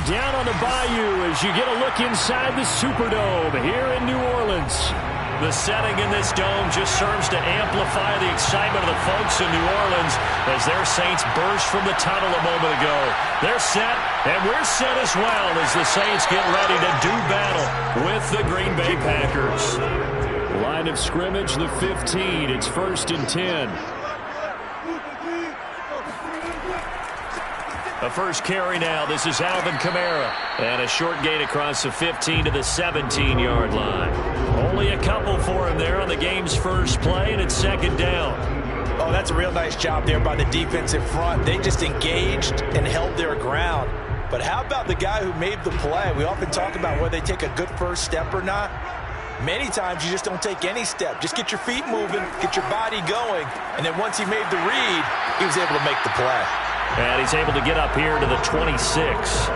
down on the Bayou as you get a look inside the Superdome here in New Orleans. The setting in this dome just serves to amplify the excitement of the folks in New Orleans as their Saints burst from the tunnel a moment ago. They're set, and we're set as well as the Saints get ready to do battle with the Green Bay Packers. Line of scrimmage, the 15. It's 1st and 10. The first carry now. This is Alvin Kamara. And a short gain across the 15 to the 17-yard line. Only a couple for him there on the game's first play, and it's 2nd down. Oh, that's a real nice job there by the defensive front. They just engaged and held their ground. But how about the guy who made the play? We often talk about whether they take a good first step or not. Many times you just don't take any step. Just get your feet moving, get your body going, and then once he made the read, he was able to make the play. And he's able to get up here to the 26.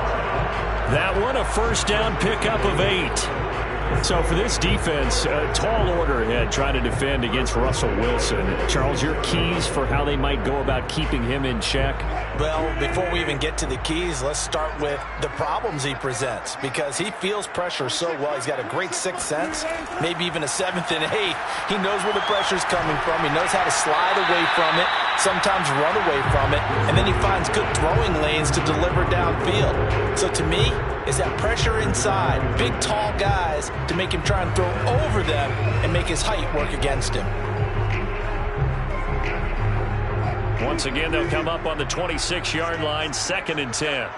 That one, a first down pickup of 8. So for this defense, a tall order ahead trying to defend against Russell Wilson. Charles, your keys for how they might go about keeping him in check? Well, before we even get to the keys, let's start with the problems he presents, because he feels pressure so well. He's got a great sixth sense, maybe even a 7th and 8. He knows where the pressure's coming from. He knows how to slide away from it, sometimes run away from it, and then he finds good throwing lanes to deliver downfield. So to me, is that pressure inside, big, tall guys to make him try and throw over them and make his height work against him. Once again, they'll come up on the 26-yard line, 2nd and 10.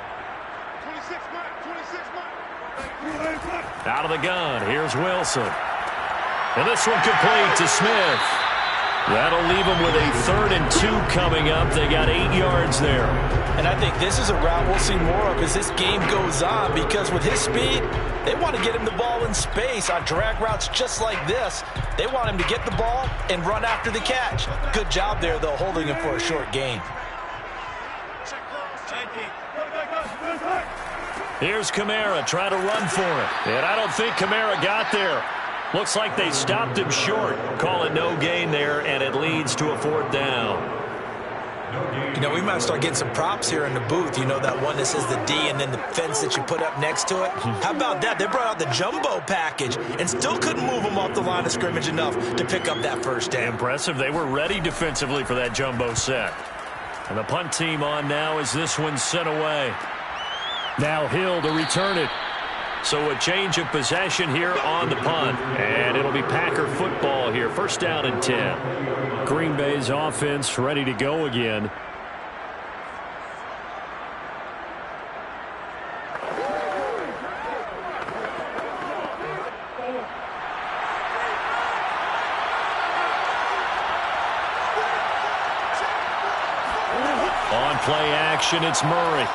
Out of the gun, here's Wilson. And this one complete to Smith. That'll leave them with a 3rd and 2 coming up. They got 8 yards there. And I think this is a route we'll see more of as this game goes on, because with his speed, they want to get him the ball in space on drag routes just like this. They want him to get the ball and run after the catch. Good job there, though, holding him for a short gain. Here's Kamara trying to run for it. And I don't think Kamara got there. Looks like they stopped him short. Call it no gain there, and it leads to a 4th down. You know, we might start getting some props here in the booth. You know, that one that says the D and then the fence that you put up next to it? How about that? They brought out the jumbo package and still couldn't move them off the line of scrimmage enough to pick up that first down. Impressive. They were ready defensively for that jumbo set. And the punt team on now as this one's sent away. Now Hill to return it. So a change of possession here on the punt. And it'll be Packer football here. 1st down and 10. Green Bay's offense ready to go again. On play action, it's Murray.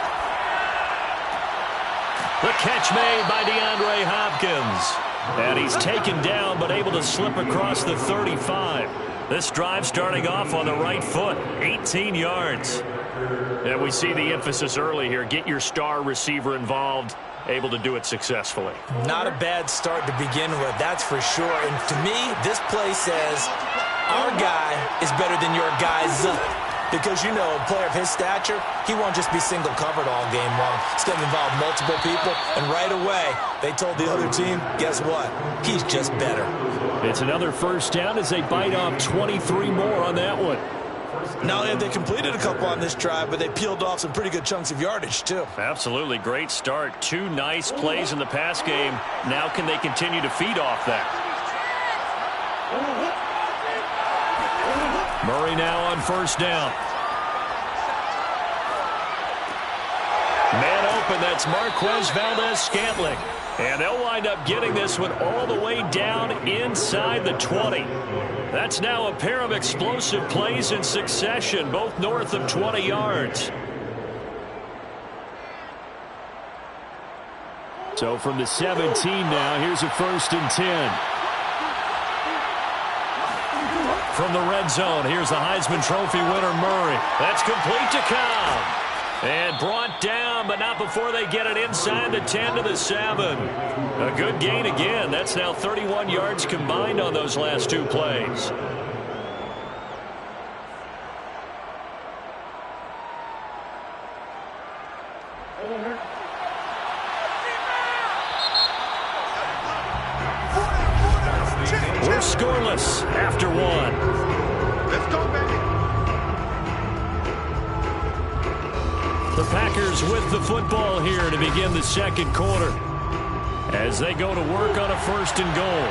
The catch made by DeAndre Hopkins. And he's taken down but able to slip across the 35. This drive starting off on the right foot, 18 yards. And we see the emphasis early here. Get your star receiver involved, able to do it successfully. Not a bad start to begin with, that's for sure. And to me, this play says our guy is better than your guy's. Because, you know, a player of his stature, he won't just be single covered all game long. It's going to involve multiple people, and right away, they told the other team, guess what? He's just better. It's another 1st down as they bite off 23 more on that one. Not only have they completed a couple on this drive, but they peeled off some pretty good chunks of yardage, too. Absolutely. Great start. 2 nice plays in the pass game. Now can they continue to feed off that? Murray now on 1st down. Man open, that's Marquez Valdes-Scantling. And they'll wind up getting this one all the way down inside the 20. That's now a pair of explosive plays in succession, both north of 20 yards. So from the 17 now, here's a 1st and 10. From the red zone, here's the Heisman Trophy winner, Murray. That's complete to Cobb. And brought down, but not before they get it inside the 10 to the 7. A good gain again. That's now 31 yards combined on those last 2 plays. scoreless after one. Let's go, baby. The Packers with the football here to begin the second quarter as they go to work on a 1st and goal.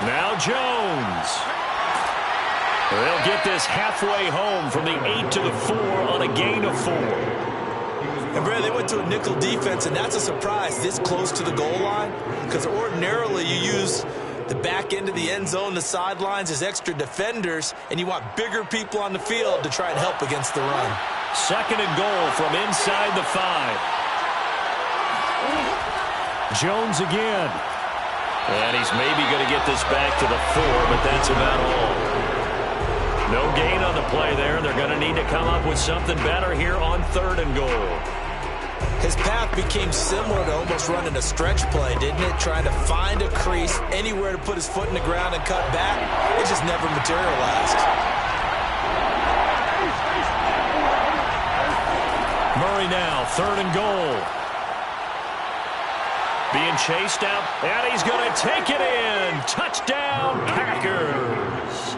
Now Jones. They'll get this halfway home from the 8 to the 4 on a gain of 4. And Brad, they went to a nickel defense, and that's a surprise this close to the goal line, because ordinarily you use the back end of the end zone, the sidelines as extra defenders, and you want bigger people on the field to try and help against the run. 2nd and goal from inside the 5. Jones again. And he's maybe going to get this back to the 4, but that's about all. No gain on the play there. They're going to need to come up with something better here on 3rd and goal. His path became similar to almost running a stretch play, didn't it? Trying to find a crease, anywhere to put his foot in the ground and cut back. It just never materialized. Murray now, 3rd and goal. Being chased out, and he's going to take it in. Touchdown, Packers.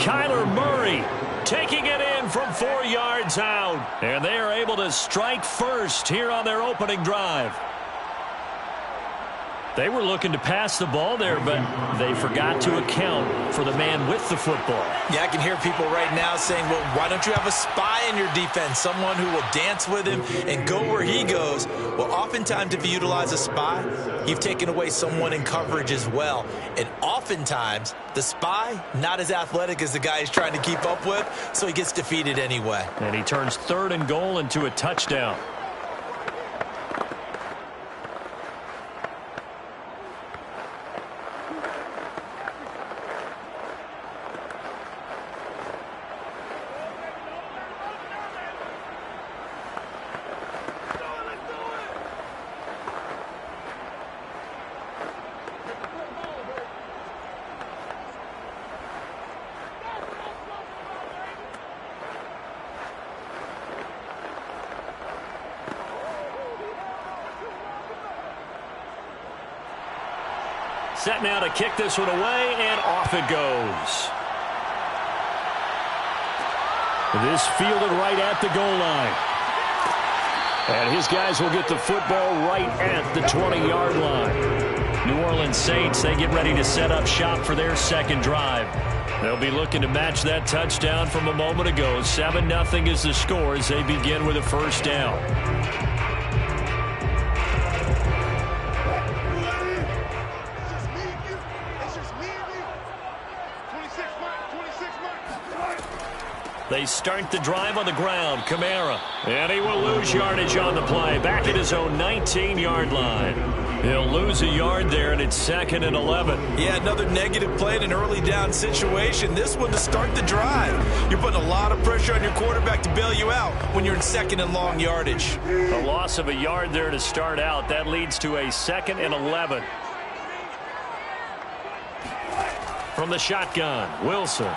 Kyler Murray taking it in from 4 yards out. And they are able to strike first here on their opening drive. They were looking to pass the ball there, but they forgot to account for the man with the football. Yeah, I can hear people right now saying, well, why don't you have a spy in your defense, someone who will dance with him and go where he goes? Well, oftentimes if you utilize a spy, you've taken away someone in coverage as well. And oftentimes, the spy, not as athletic as the guy he's trying to keep up with, so he gets defeated anyway. And he turns 3rd and goal into a touchdown. Set now to kick this one away, and off it goes. This fielded right at the goal line. And his guys will get the football right at the 20-yard line. New Orleans Saints, they get ready to set up shop for their second drive. They'll be looking to match that touchdown from a moment ago. 7-0 is the score as they begin with a 1st down. They start the drive on the ground. Kamara. And he will lose yardage on the play. Back at his own 19-yard line. He'll lose a yard there, and it's 2nd and 11. Yeah, another negative play in an early down situation. This one to start the drive. You're putting a lot of pressure on your quarterback to bail you out when you're in 2nd and long yardage. A loss of a yard there to start out. That leads to a 2nd and 11. From the shotgun, Wilson.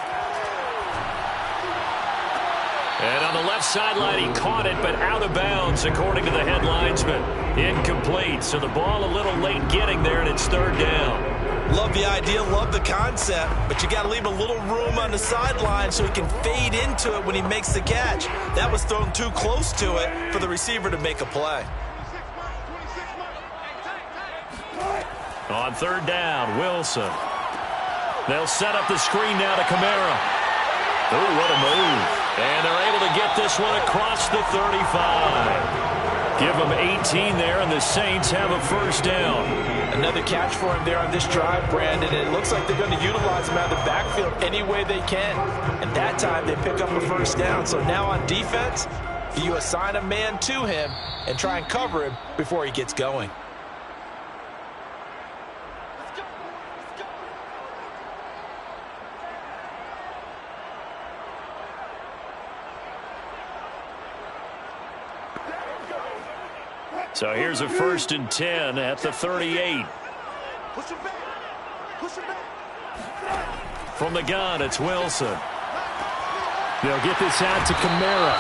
And on the left sideline, he caught it, but out of bounds, according to the head linesman. Incomplete, so the ball a little late getting there, and it's 3rd down. Love the idea, love the concept, but you got to leave a little room on the sideline so he can fade into it when he makes the catch. That was thrown too close to it for the receiver to make a play. On 3rd down, Wilson. They'll set up the screen now to Kamara. Oh, what a move. And they're able to get this one across the 35. Give them 18 there, and the Saints have a 1st down. Another catch for him there on this drive, Brandon. And it looks like they're going to utilize him out of the backfield any way they can. And that time they pick up a 1st down. So now on defense, you assign a man to him and try and cover him before he gets going. So here's a 1st and 10 at the 38. From the gun, it's Wilson. They'll get this out to Kamara.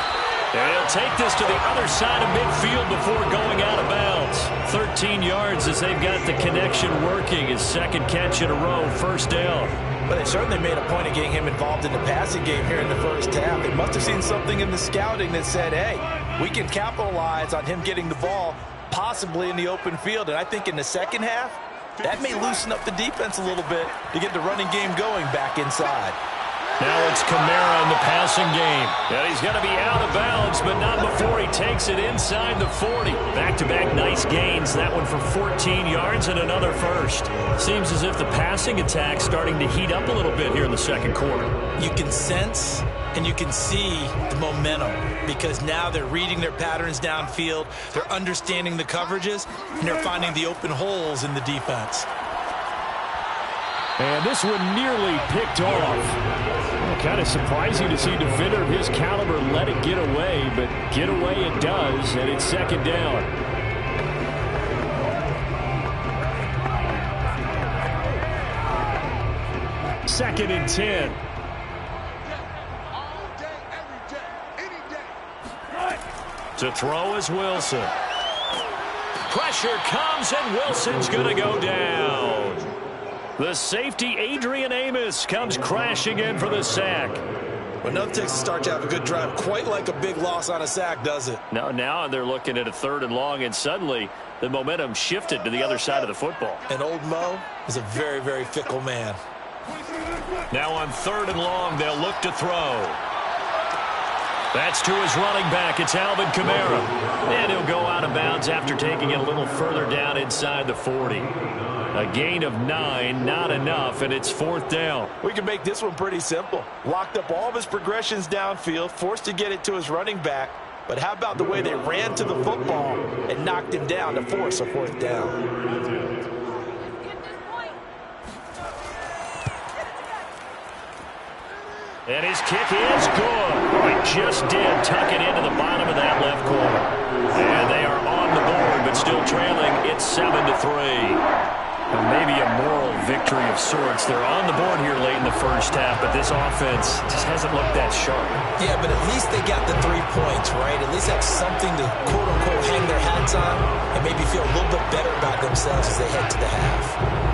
And he'll take this to the other side of midfield before going out of bounds. 13 yards as they've got the connection working. His second catch in a row, first down. But they certainly made a point of getting him involved in the passing game here in the first half. They must have seen something in the scouting that said, hey, we can capitalize on him getting the ball possibly in the open field. And I think in the second half, that may loosen up the defense a little bit to get the running game going back inside. Now it's Kamara in the passing game. And he's going to be out of bounds, but not before he takes it inside the 40. Back-to-back nice gains. That one for 14 yards and another first. Seems as if the passing attack's starting to heat up a little bit here in the second quarter. You can sense and you can see the momentum because now they're reading their patterns downfield. They're understanding the coverages, and they're finding the open holes in the defense. And this one nearly picked off. Kind of surprising to see a defender of his caliber let it get away, but get away it does, and it's second down. Second and 10. To throw is Wilson. Pressure comes, and Wilson's going to go down. The safety, Adrian Amos, comes crashing in for the sack. Well, nothing takes a start to have a good drive quite like a big loss on a sack, does it? No, now they're looking at a third and long, and suddenly the momentum shifted to the other side of the football. And old Mo is a very, very fickle man. Now on third and long, they'll look to throw. That's to his running back. It's Alvin Kamara. And he'll go out of bounds after taking it a little further down inside the 40. A gain of 9, not enough, and it's fourth down. We can make this one pretty simple. Locked up all of his progressions downfield, forced to get it to his running back. But how about the way they ran to the football and knocked him down to force a fourth down? And his kick is good. He just did tuck it into the bottom of that left corner. And they are on the board, but still trailing. It's 7-3. Maybe a moral victory of sorts. They're on the board here late in the first half, but this offense just hasn't looked that sharp. Yeah, but at least they got the 3 points, right? At least have something to, quote-unquote, hang their hats on and maybe feel a little bit better about themselves as they head to the half.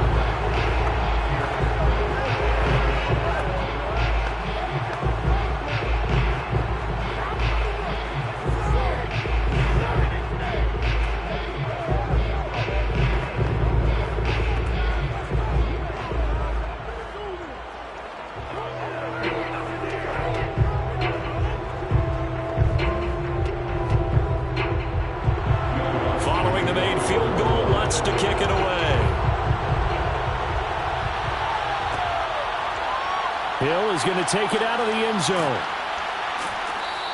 To kick it away. Hill is going to take it out of the end zone.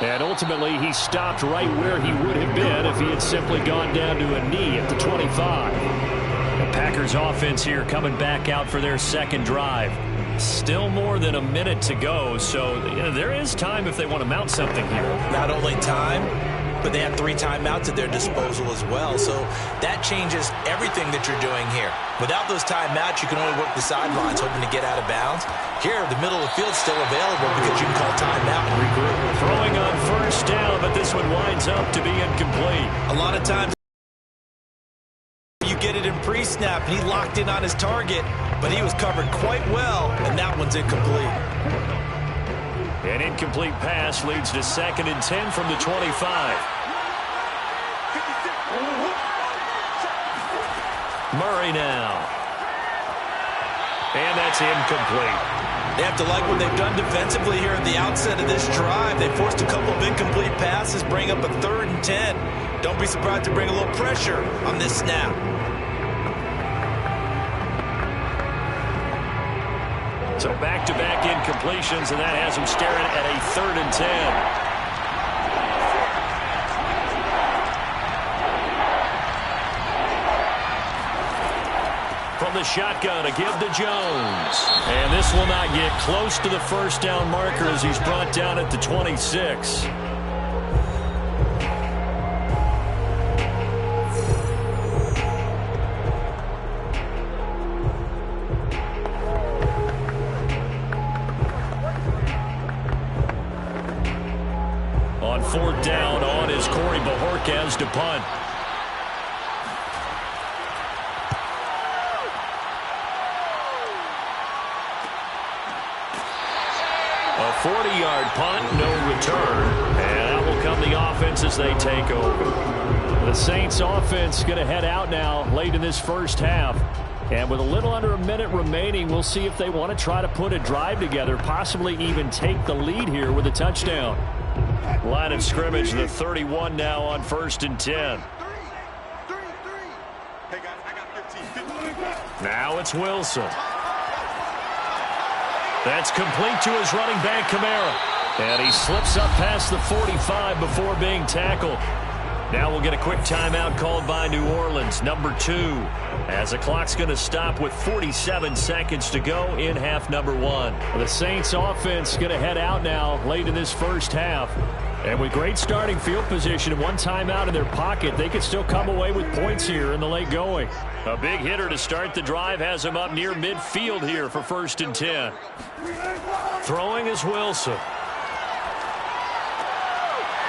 And ultimately, he stopped right where he would have been if he had simply gone down to a knee at the 25. The Packers offense here coming back out for their second drive. Still more than a minute to go, so there is time if they want to mount something here. Not only time, but they have 3 timeouts at their disposal as well. So that changes everything that you're doing here. Without those timeouts, you can only work the sidelines, hoping to get out of bounds. Here, the middle of the field's still available because you can call timeout and regroup. Throwing on first down, but this one winds up to be incomplete. A lot of times you get it in pre-snap, and he locked in on his target, but he was covered quite well, and that one's incomplete. An incomplete pass leads to second and 10 from the 25. Murray now. And that's incomplete. They have to like what they've done defensively here at the outset of this drive. They forced a couple of incomplete passes, bring up a 3rd and 10. Don't be surprised to bring a little pressure on this snap. So back-to-back incompletions, and that has him staring at a 3rd and 10. From the shotgun, a give to Jones. And this will not get close to the first down marker as he's brought down at the 26. On 4th down, on is Corey Bojorquez to punt. A 40-yard punt, no return. And that will come the offense as they take over. The Saints offense going to head out now late in this first half. And with a little under a minute remaining, we'll see if they want to try to put a drive together, possibly even take the lead here with a touchdown. Line of scrimmage, the 31 now on 1st and 10. Now it's Wilson. That's complete to his running back, Kamara. And he slips up past the 45 before being tackled. Now we'll get a quick timeout called by New Orleans, number 2, as the clock's going to stop with 47 seconds to go in half number 1. The Saints offense going to head out now late in this first half. And with great starting field position and one timeout in their pocket, they could still come away with points here in the late going. A big hitter to start the drive has him up near midfield here for 1st and 10. Throwing is Wilson.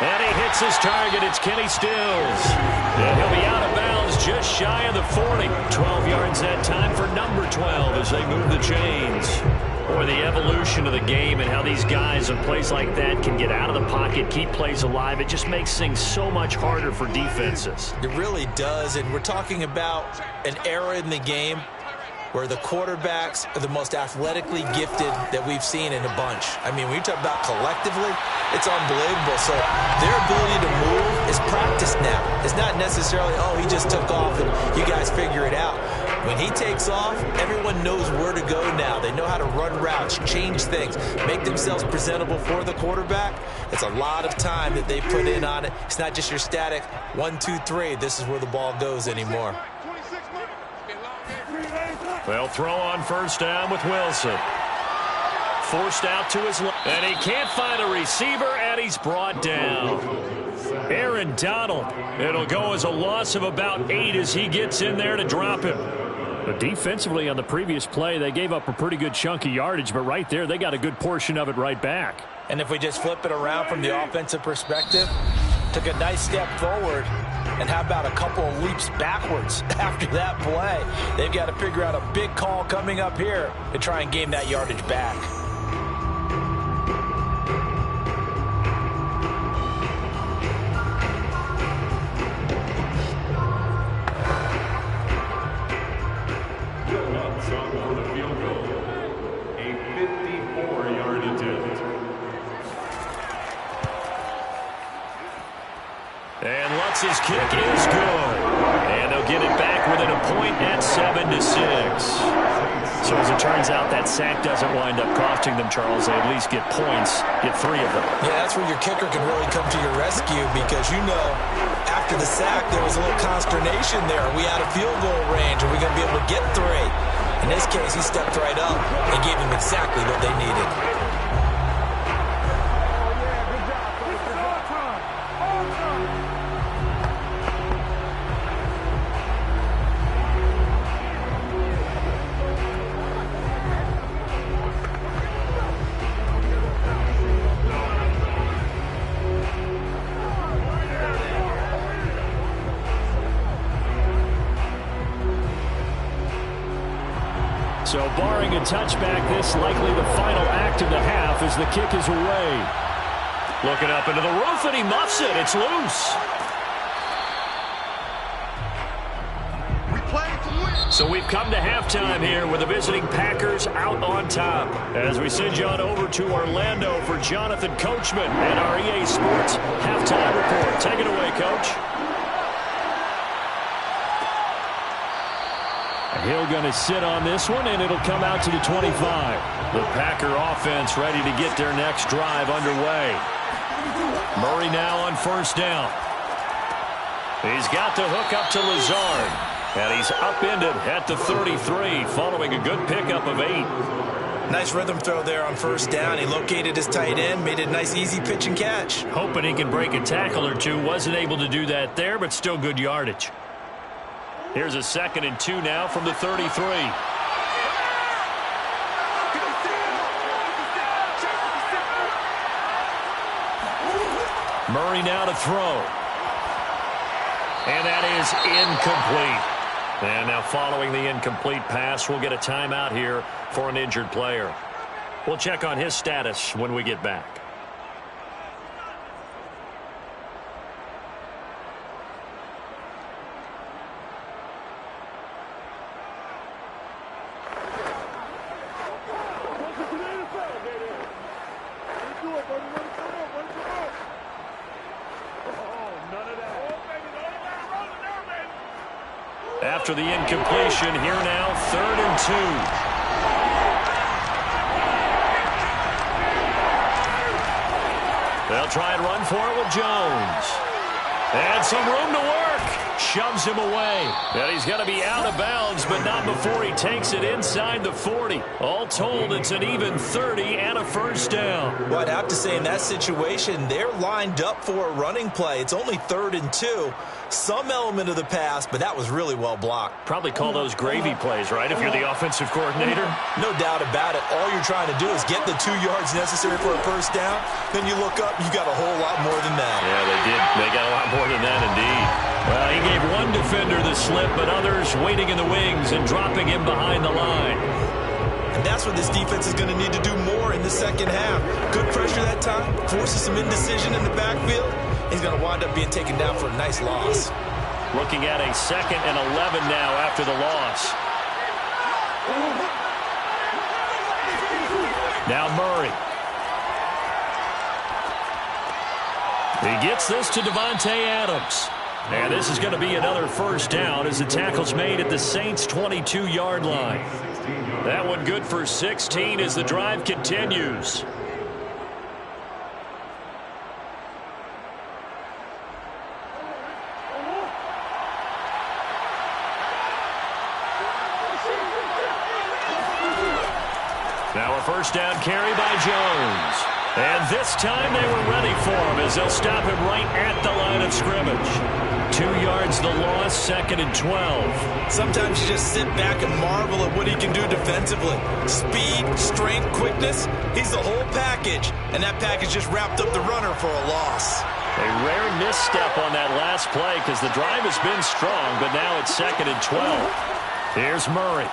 And he hits his target. It's Kenny Stills. And he'll be out of bounds just shy of the 40. 12 yards that time for number 12 as they move the chains. Boy, the evolution of the game and how these guys in plays like that can get out of the pocket, keep plays alive, it just makes things so much harder for defenses. It really does, and we're talking about an era in the game where the quarterbacks are the most athletically gifted that we've seen in a bunch. I mean, when you talk about collectively, it's unbelievable. So their ability to move is practiced now. It's not necessarily, oh, he just took off and you guys figure it out. When he takes off, everyone knows where to go now. They know how to run routes, change things, make themselves presentable for the quarterback. It's a lot of time that they put in on it. It's not just your static 1, 2, 3. This is where the ball goes anymore. They'll throw on 1st down with Wilson. Forced out to his left. And he can't find a receiver, and he's brought down. Aaron Donald. It'll go as a loss of about 8 as he gets in there to drop him. But defensively on the previous play, they gave up a pretty good chunk of yardage, but right there, they got a good portion of it right back. And if we just flip it around from the offensive perspective, took a nice step forward, and how about a couple of leaps backwards after that play? They've got to figure out a big call coming up here to try and gain that yardage back. And Lutz's kick is good. And they'll get it back within a point at 7-6. So as it turns out, that sack doesn't wind up costing them, Charles. They at least get points, get 3 of them. Yeah, that's where your kicker can really come to your rescue because, you know, after the sack, there was a little consternation there. Are we out of field goal range? Are we going to be able to get 3? In this case, he stepped right up and gave them exactly what they needed. So barring a touchback, this likely the final act of the half as the kick is away. Looking up into the roof, and he muffs it. It's loose. So we've come to halftime here with the visiting Packers out on top. As we send you on over to Orlando for Jonathan Coachman and our EA Sports halftime report. Take it away, Coach. Hill going to sit on this one, and it'll come out to the 25. The Packer offense ready to get their next drive underway. Murray now on 1st down. He's got the hook up to Lazard, and he's upended at the 33 following a good pickup of 8. Nice rhythm throw there on 1st down. He located his tight end, made it a nice easy pitch and catch. Hoping he can break a tackle or two. Wasn't able to do that there, but still good yardage. Here's a 2nd and 2 now from the 33. Murray now to throw. And that is incomplete. And now following the incomplete pass, we'll get a timeout here for an injured player. We'll check on his status when we get back. After the incompletion, here now, 3rd and 2. They'll try and run for it with Jones. And some room to work. Shoves him away. And he's going to be out of bounds, but not before he takes it inside the 40. All told, it's an even 30 and a first down. Well, I'd have to say in that situation, they're lined up for a running play. It's only 3rd and 2. Some element of the pass, but that was really well blocked. Probably call those gravy plays, right, if you're the offensive coordinator? No doubt about it. All you're trying to do is get the 2 yards necessary for a first down. Then you look up, you got a whole lot more than that. Yeah, they did. They got a lot more than that, indeed. Well, he gave one defender the slip, but others waiting in the wings and dropping him behind the line. And that's what this defense is going to need to do more in the second half. Good pressure that time, forces some indecision in the backfield. He's going to wind up being taken down for a nice loss. Looking at a 2nd and 11 now after the loss. Now Murray. He gets this to Davante Adams. And this is going to be another first down as the tackle's made at the Saints' 22-yard line. That one good for 16 as the drive continues. Now a first down carry by Jones. And this time they were ready for him as they'll stop him right at the line of scrimmage. 2 yards the loss, 2nd and 12. Sometimes you just sit back and marvel at what he can do defensively. Speed, strength, quickness, he's the whole package. And that package just wrapped up the runner for a loss. A rare misstep on that last play because the drive has been strong, but now it's 2nd and 12. Here's Murray.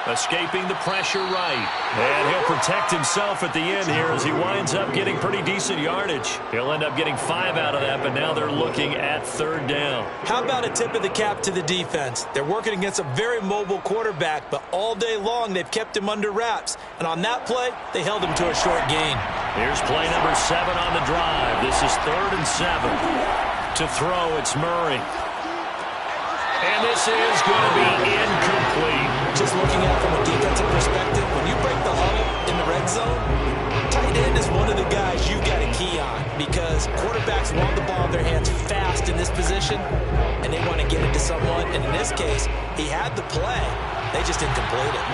Escaping the pressure right. And he'll protect himself at the end here as he winds up getting pretty decent yardage. He'll end up getting 5 out of that, but now they're looking at 3rd down. How about a tip of the cap to the defense? They're working against a very mobile quarterback, but all day long they've kept him under wraps. And on that play, they held him to a short gain. Here's play number 7 on the drive. This is 3rd and 7. To throw, it's Murray. And this is going to be incomplete. Just looking at it from a defensive perspective, when you break the huddle in the red zone, tight end is one of the guys you got to key on because quarterbacks want the ball in their hands fast in this position, and they want to get it to someone. And in this case, he had the play. They just didn't complete it.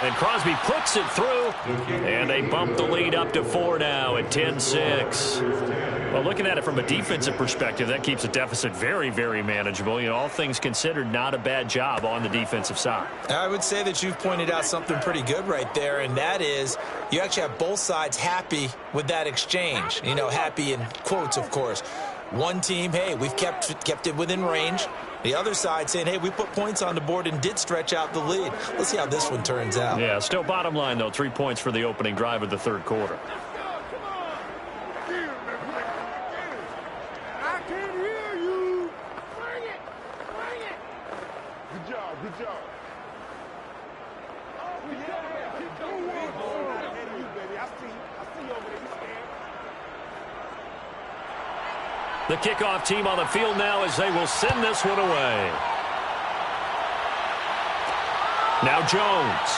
And Crosby puts it through, and they bump the lead up to 4 now at 10-6. Well, looking at it from a defensive perspective, that keeps the deficit very, very manageable. You know, all things considered, not a bad job on the defensive side. I would say that you've pointed out something pretty good right there, and that is you actually have both sides happy with that exchange. You know, happy in quotes, of course. One team, hey, we've kept it within range. The other side saying, hey, we put points on the board and did stretch out the lead. Let's see how this one turns out. Yeah, still bottom line, though, 3 points for the opening drive of the 3rd quarter. I can hear you. Bring it. Bring it. Good job. Good job. Oh, yeah. Keep going. You, baby. I see you over there. You scared. The kickoff team on the field now as they will send this one away. Now Jones.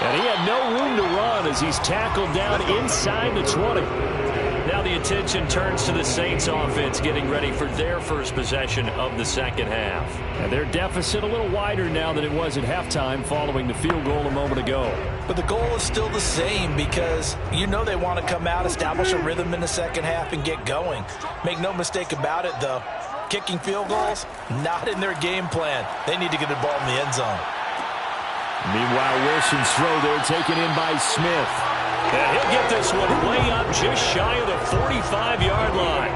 And he had no room to run as he's tackled down inside the 20. Now the attention turns to the Saints offense getting ready for their first possession of the second half. And their deficit a little wider now than it was at halftime following the field goal a moment ago. But the goal is still the same because you know they want to come out, establish a rhythm in the second half, and get going. Make no mistake about it, though. kicking field goals, not in their game plan. They need to get the ball in the end zone. Meanwhile, Wilson's throw there taken in by Smith. And he'll get this one way up just shy of the 45-yard line.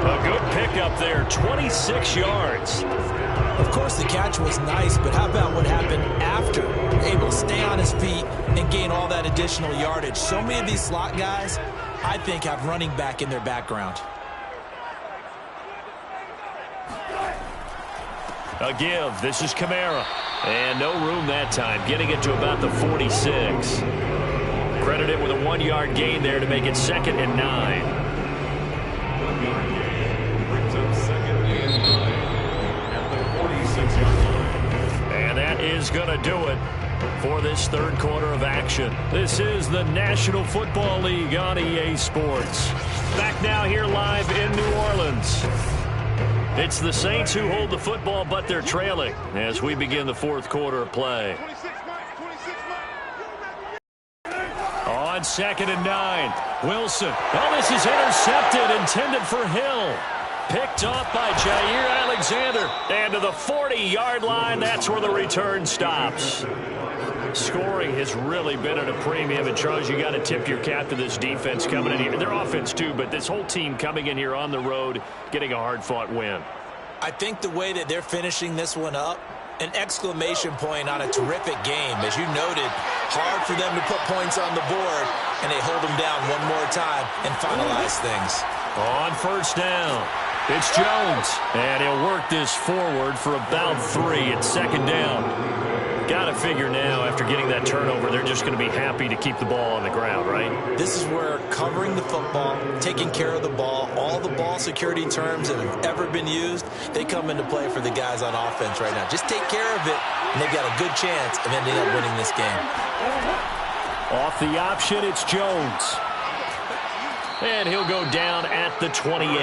A good pickup there, 26 yards. Of course, the catch was nice, but how about what happened after? Able to stay on his feet and gain all that additional yardage. So many of these slot guys, I think, have running back in their background. A give. This is Kamara. And no room that time, getting it to about the 46. Credited with a 1-yard gain there to make it 2nd and 9. And that is going to do it for this third quarter of action. This is the National Football League on EA Sports. Back now here live in New Orleans. It's the Saints who hold the football, but they're trailing as we begin the fourth quarter of play. On 2nd and 9, Wilson. Oh, this is intercepted, intended for Hill. Picked off by Jair Alexander. And to the 40-yard line, that's where the return stops. Scoring has really been at a premium. And, Charles, you got to tip your cap to this defense coming in here. Their offense, too, but this whole team coming in here on the road, getting a hard-fought win. I think the way that they're finishing this one up, an exclamation point on a terrific game. As you noted, hard for them to put points on the board, and they hold them down one more time and finalize things. On first down, it's Jones. And he'll work this forward for about 3 at 2nd down. Got to figure now, after getting that turnover, they're just going to be happy to keep the ball on the ground, right? This is where covering the football, taking care of the ball, all the ball security terms that have ever been used, they come into play for the guys on offense right now. Just take care of it, and they've got a good chance of ending up winning this game. Off the option, it's Jones. And he'll go down at the 28.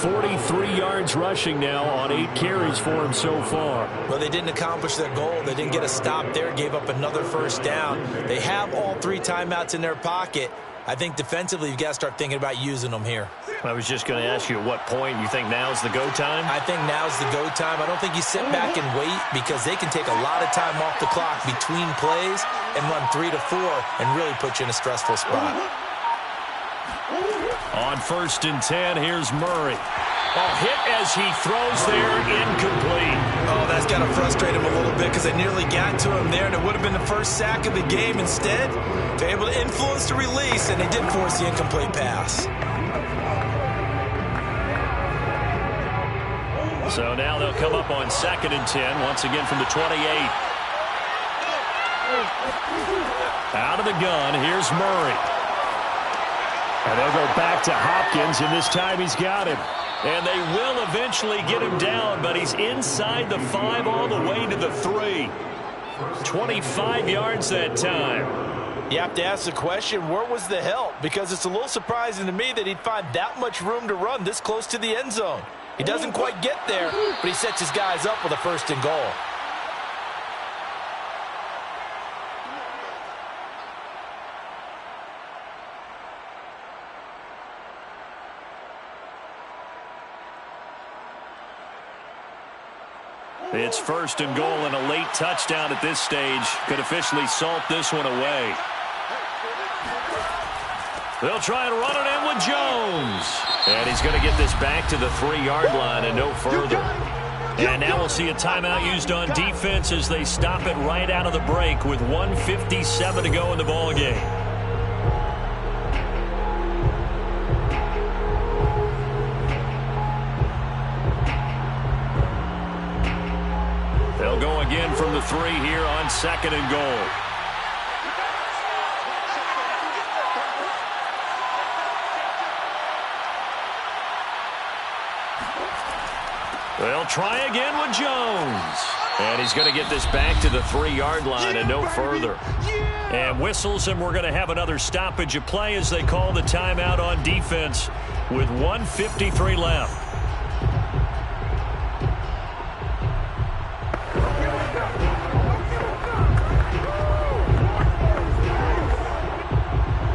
43 yards rushing now on 8 carries for him so far. Well, they didn't accomplish their goal. They didn't get a stop there, gave up another first down. They have all 3 timeouts in their pocket. I think defensively, you've got to start thinking about using them here. I was just going to ask you, at what point you think now's the go time? I think now's the go time. I don't think you sit back and wait, because they can take a lot of time off the clock between plays and run 3 to 4 and really put you in a stressful spot. On 1st and 10, here's Murray. Oh, hit as he throws there, incomplete. Oh, that's got to frustrate him a little bit, because they nearly got to him there, and it would have been the first sack of the game. Instead, they're able to influence the release, and they did force the incomplete pass. So now they'll come up on 2nd and 10, once again from the 28. Out of the gun, here's Murray. And they'll go back to Hopkins, and this time he's got him. And they will eventually get him down, but he's inside the 5 all the way to the 3. 25 yards that time. You have to ask the question, where was the help? Because it's a little surprising to me that he'd find that much room to run this close to the end zone. He doesn't quite get there, but he sets his guys up with a 1st and goal. It's 1st and goal, and a late touchdown at this stage could officially salt this one away. They'll try and run it in with Jones. And he's going to get this back to the 3-yard line and no further. And now we'll see a timeout used on defense as they stop it right out of the break with 1:57 to go in the ballgame. They'll go again from the 3 here on 2nd and goal. They'll try again with Jones. And he's going to get this back to the 3-yard line and no further. And whistles, and we're going to have another stoppage of play as they call the timeout on defense with 1:53 left.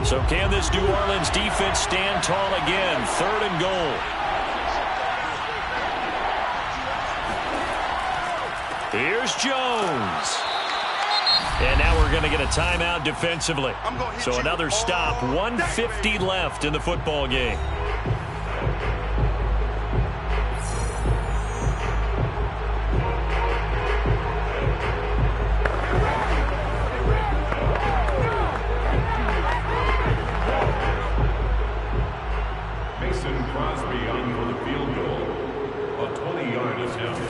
So can this New Orleans defense stand tall again? 3rd and goal. Here's Jones. And now we're going to get a timeout defensively. So another stop, 1:50 left in the football game. Mason Crosby on for the field goal. A 20-yard attempt.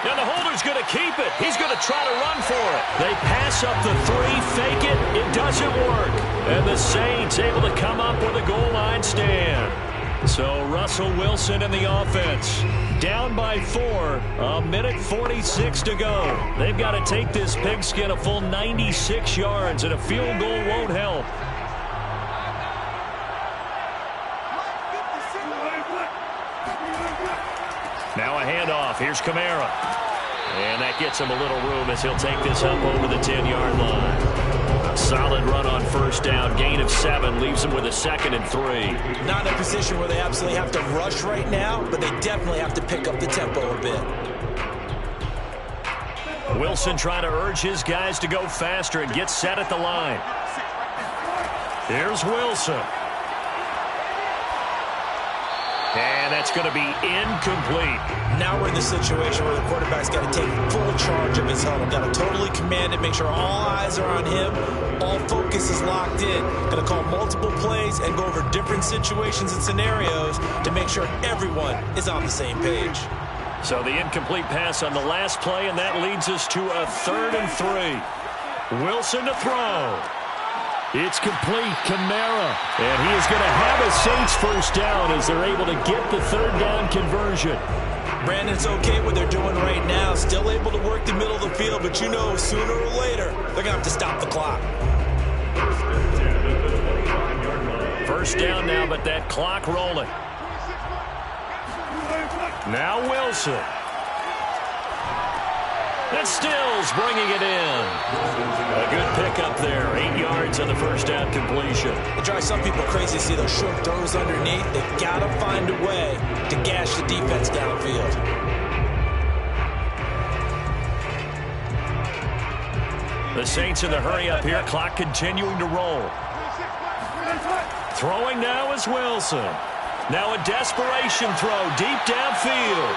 Now the holder's going to keep it. He's going to try to run for it. They pass up the 3, fake it. It doesn't work. And the Saints able to come up with a goal line stand. So Russell Wilson in the offense. Down by 4. 1:46 to go. They've got to take this pigskin a full 96 yards, and a field goal won't help. Now a handoff. Here's Kamara. And that gets him a little room as he'll take this up over the 10-yard line. A solid run on first down. Gain of 7 leaves him with a 2nd and 3. Not in a position where they absolutely have to rush right now, but they definitely have to pick up the tempo a bit. Wilson trying to urge his guys to go faster and get set at the line. Here's Wilson. And that's going to be incomplete. Now we're in the situation where the quarterback's got to take full charge of his huddle. Got to totally command it, make sure all eyes are on him. All focus is locked in. Got to call multiple plays and go over different situations and scenarios to make sure everyone is on the same page. So the incomplete pass on the last play, and that leads us to a 3rd and 3. Wilson to throw. It's complete. Kamara. And he is going to have a Saints first down as they're able to get the 3rd down conversion. Brandon, it's okay what they're doing right now. Still able to work the middle of the field, but you know sooner or later they're going to have to stop the clock. First down now, but that clock rolling. Now Wilson. And Stills bringing it in. A good pickup there. 8 yards on the first down completion. It drives some people crazy to see those short throws underneath. They've got to find a way to gash the defense downfield. The Saints in the hurry up here. Clock continuing to roll. Throwing now is Wilson. Now a desperation throw deep downfield.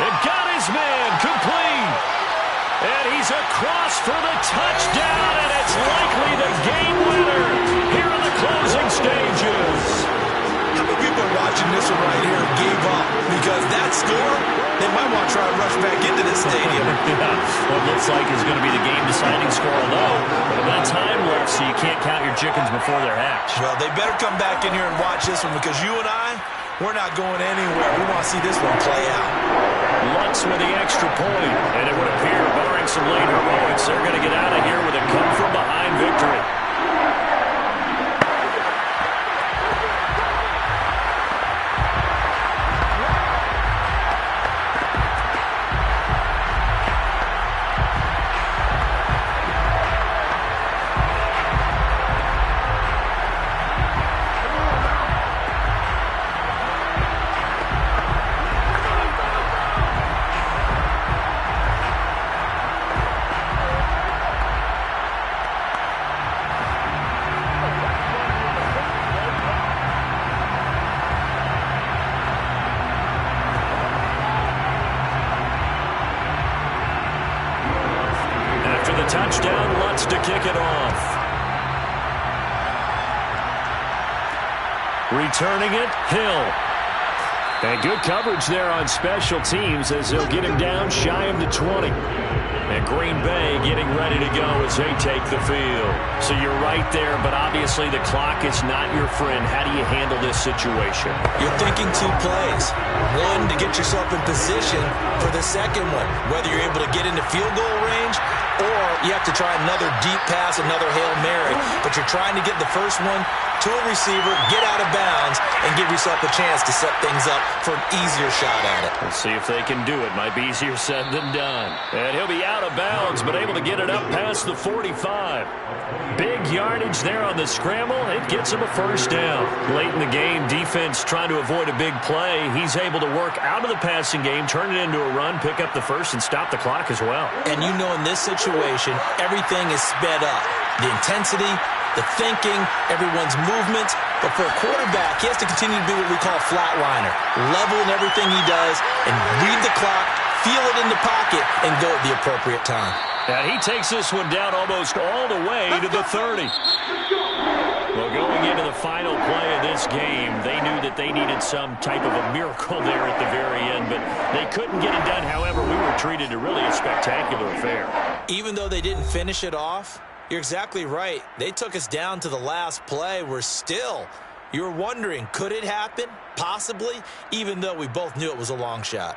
And got his man complete. And he's across for the touchdown, and it's likely the game winner here in the closing stages. How many people are watching this one right here and gave up? Because that score, they might want to try and rush back into this stadium. Yeah, well, it looks like it's going to be the game-deciding score, although we've got time left, so you can't count your chickens before they're hatched. Well, they better come back in here and watch this one, because you and I, we're not going anywhere. We want to see this one play out. Lutz with the extra point, and it would appear, barring some late heroics, they're going to get out of here with a come-from-behind victory. Touchdown, Lutz to kick it off. Returning it, Hill. And good coverage there on special teams as they'll get him down shy of the 20. And Green Bay getting ready to go as they take the field. So you're right there, but obviously the clock is not your friend. How do you handle this situation? You're thinking 2 plays. One, to get yourself in position for the second one. Whether you're able to get into field goal range or you have to try another deep pass, another Hail Mary. But you're trying to get the first one to a receiver, get out of bounds, and give yourself a chance to set things up for an easier shot at it. Let's see if they can do it. Might be easier said than done. And he'll be out of bounds, but able to get it up past the 45. Big yardage there on the scramble. It gets him a first down. Late in the game, defense trying to avoid a big play. He's able to work out of the passing game, turn it into a run, pick up the first, and stop the clock as well. And you know in this situation, everything is sped up. The intensity, the thinking, everyone's movement. But for a quarterback, he has to continue to be what we call a flatliner. Level in everything he does and read the clock, feel it in the pocket, and go at the appropriate time. And he takes this one down almost all the way to the 30. Well, going into the final play of this game, they knew that they needed some type of a miracle there at the very end, but they couldn't get it done. However, we were treated to really a spectacular affair. Even though they didn't finish it off, you're exactly right. They took us down to the last play. You were wondering, could it happen? Possibly, even though we both knew it was a long shot.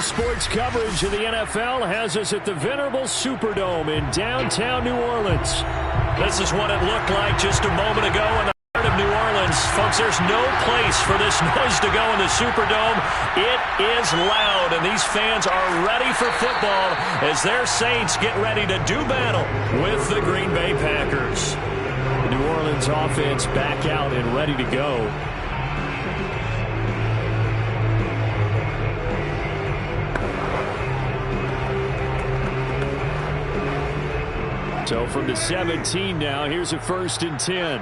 CBS Sports coverage of the NFL has us at the venerable Superdome in downtown New Orleans. This is what it looked like just a moment ago in the heart of New Orleans. Folks, there's no place for this noise to go in the Superdome. It is loud, and these fans are ready for football as their Saints get ready to do battle with the Green Bay Packers. The New Orleans offense back out and ready to go. So from the 17 now, here's a 1st and 10.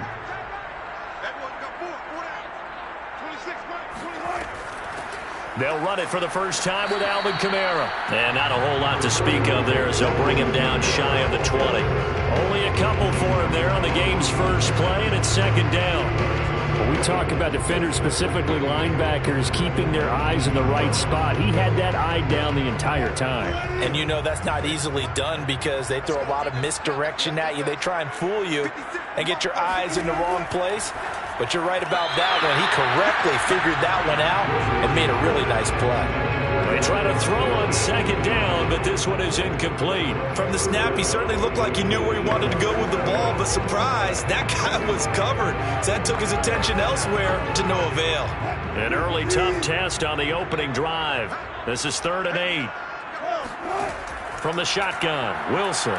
They'll run it for the first time with Alvin Kamara. And not a whole lot to speak of there as they'll bring him down shy of the 20. Only a couple for him there on the game's first play, and it's 2nd down. When we talk about defenders, specifically linebackers, keeping their eyes in the right spot, he had that eye down the entire time. And you know that's not easily done because they throw a lot of misdirection at you. They try and fool you and get your eyes in the wrong place. But you're right about that one. He correctly figured that one out and made a really nice play. They try to throw on 2nd down, but this one is incomplete. From the snap, he certainly looked like he knew where he wanted to go with the ball, but surprise, that guy was covered. So that took his attention elsewhere to no avail. An early tough test on the opening drive. This is 3rd and 8. From the shotgun, Wilson.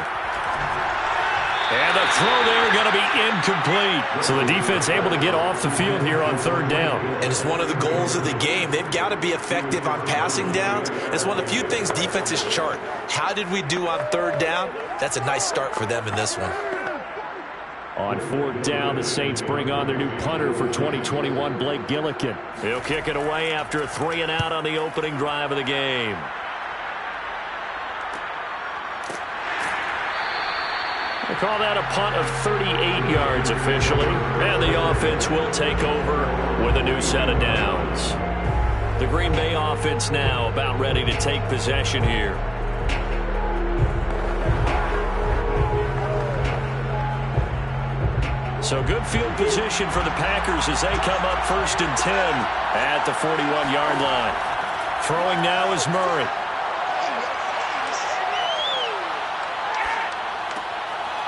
And the throw there going to be incomplete. So the defense able to get off the field here on 3rd down. And it's one of the goals of the game. They've got to be effective on passing downs. It's one of the few things defenses chart. How did we do on 3rd down? That's a nice start for them in this one. On 4th down, the Saints bring on their new punter for 2021, Blake Gillikin. He'll kick it away after a 3 and out on the opening drive of the game. They call that a punt of 38 yards officially. And the offense will take over with a new set of downs. The Green Bay offense now about ready to take possession here. So good field position for the Packers as they come up 1st and 10 at the 41-yard line. Throwing now is Murray.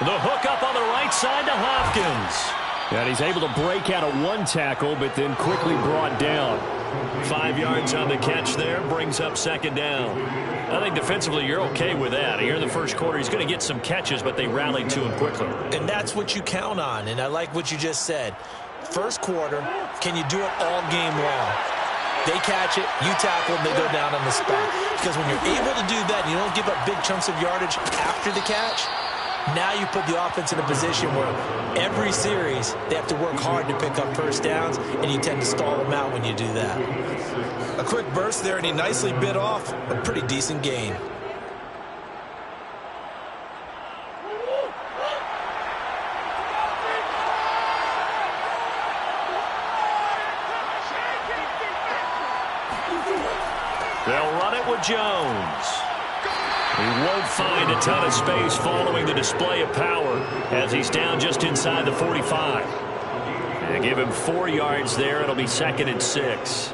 The hook up on the right side to Hopkins. And he's able to break out of one tackle, but then quickly brought down. 5 yards on the catch there, brings up 2nd down. I think defensively you're okay with that. Here in the first quarter, he's going to get some catches, but they rallied to him quickly. And that's what you count on, and I like what you just said. First quarter, can you do it all game long? They catch it, you tackle them, they go down on the spot. Because when you're able to do that, you don't give up big chunks of yardage after the catch. Now you put the offense in a position where every series they have to work hard to pick up first downs, and you tend to stall them out when you do that. A quick burst there, and he nicely bit off a pretty decent gain. They'll run it with Jones. He won't find a ton of space following the display of power as he's down just inside the 45. And give him 4 yards there. It'll be 2nd and 6.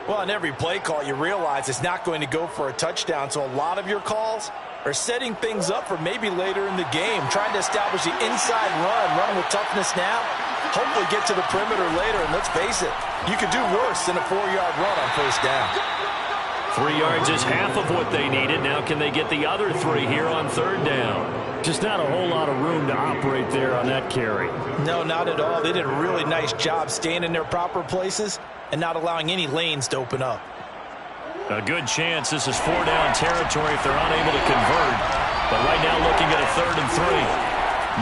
Well, on every play call, you realize it's not going to go for a touchdown, so a lot of your calls are setting things up for maybe later in the game, trying to establish the inside run with toughness now, hopefully get to the perimeter later, and let's face it, you could do worse than a 4-yard run on 1st down. 3 yards is half of what they needed. Now can they get the other 3 here on 3rd down? Just not a whole lot of room to operate there on that carry. No, not at all. They did a really nice job staying in their proper places and not allowing any lanes to open up. A good chance this is 4-down territory if they're unable to convert. But right now looking at a 3rd and 3.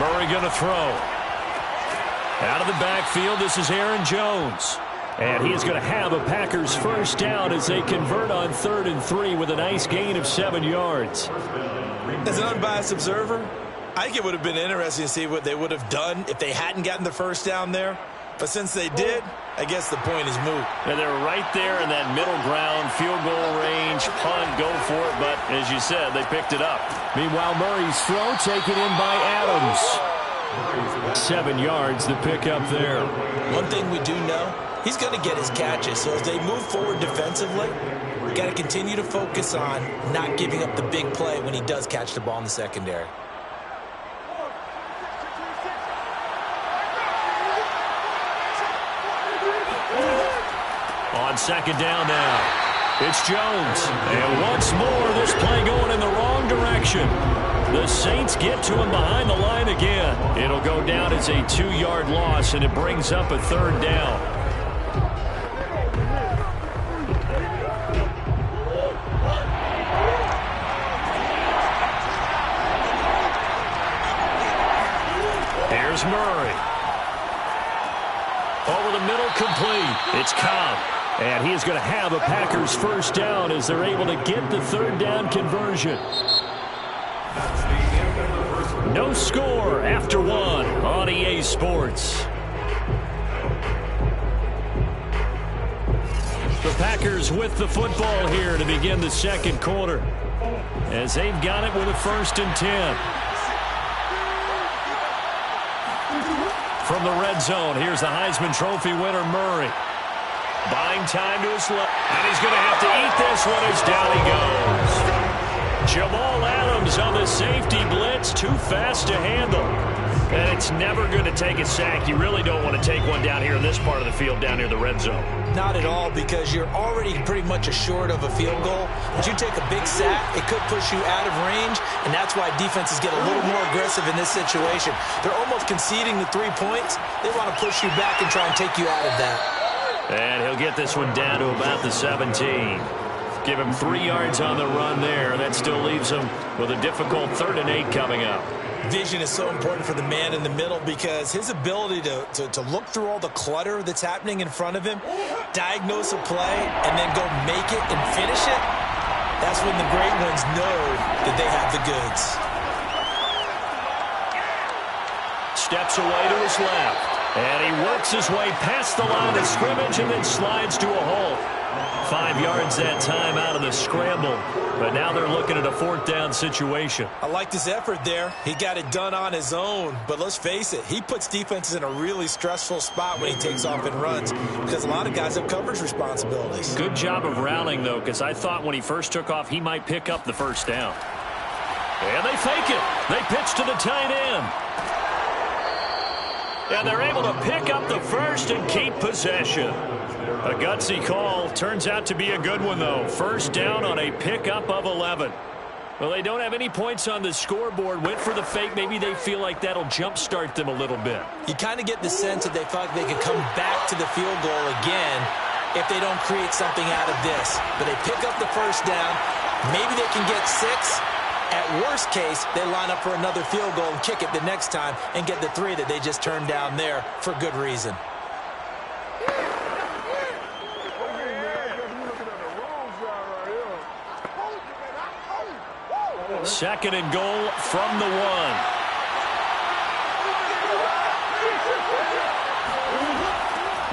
Murray going to throw. Out of the backfield, this is Aaron Jones. And he is going to have a Packers first down as they convert on 3rd and 3 with a nice gain of 7 yards. As an unbiased observer, I think it would have been interesting to see what they would have done if they hadn't gotten the first down there. But since they did, I guess the point is moot. And they're right there in that middle ground, field goal range, punt, go for it. But as you said, they picked it up. Meanwhile, Murray's throw taken in by Adams. 7 yards, the pickup there. One thing we do know, he's going to get his catches. So as they move forward defensively, Got to continue to focus on not giving up the big play when he does catch the ball in the secondary. On second down now. It's Jones. And once more, this play going in the wrong direction. The Saints get to him behind the line again. It'll go down as a 2-yard loss, and it brings up a third down. Here's Murray. Over the middle, complete. It's Cobb. And he is going to have a Packers first down as they're able to get the third down conversion. No score after one on EA Sports. The Packers with the football here to begin the second quarter, as they've got it with a 1st and 10. From the red zone, here's the Heisman Trophy winner, Murray. Buying time to his left, and he's going to have to eat this one as down he goes. Jamal Adams on the safety blitz, too fast to handle. And it's never going to take a sack. You really don't want to take one down here in this part of the field, down near the red zone. Not at all, because you're already pretty much assured of a field goal. But you take a big sack, it could push you out of range, and that's why defenses get a little more aggressive in this situation. They're almost conceding the 3 points. They want to push you back and try and take you out of that. And he'll get this one down to about the 17. Give him 3 yards on the run there. That still leaves him with a difficult 3rd and 8 coming up. Vision is so important for the man in the middle, because his ability to look through all the clutter that's happening in front of him, diagnose a play, and then go make it and finish it, that's when the great ones know that they have the goods. Steps away to his left. And he works his way past the line of scrimmage and then slides to a halt. 5 yards that time out of the scramble. But now they're looking at a 4th down situation. I liked his effort there. He got it done on his own. But let's face it, he puts defenses in a really stressful spot when he takes off and runs, because a lot of guys have coverage responsibilities. Good job of rallying, though, because I thought when he first took off, he might pick up the 1st down. And they fake it. They pitch to the tight end. And they're able to pick up the 1st and keep possession. A gutsy call. Turns out to be a good one, though. 1st down on a pickup of 11. Well, they don't have any points on the scoreboard. Went for the fake. Maybe they feel like that'll jumpstart them a little bit. You kind of get the sense that they thought they could come back to the field goal again if they don't create something out of this. But they pick up the 1st down. Maybe they can get 6. At worst case, they line up for another field goal and kick it the next time and get the 3 that they just turned down there for good reason. 2nd and goal from the 1.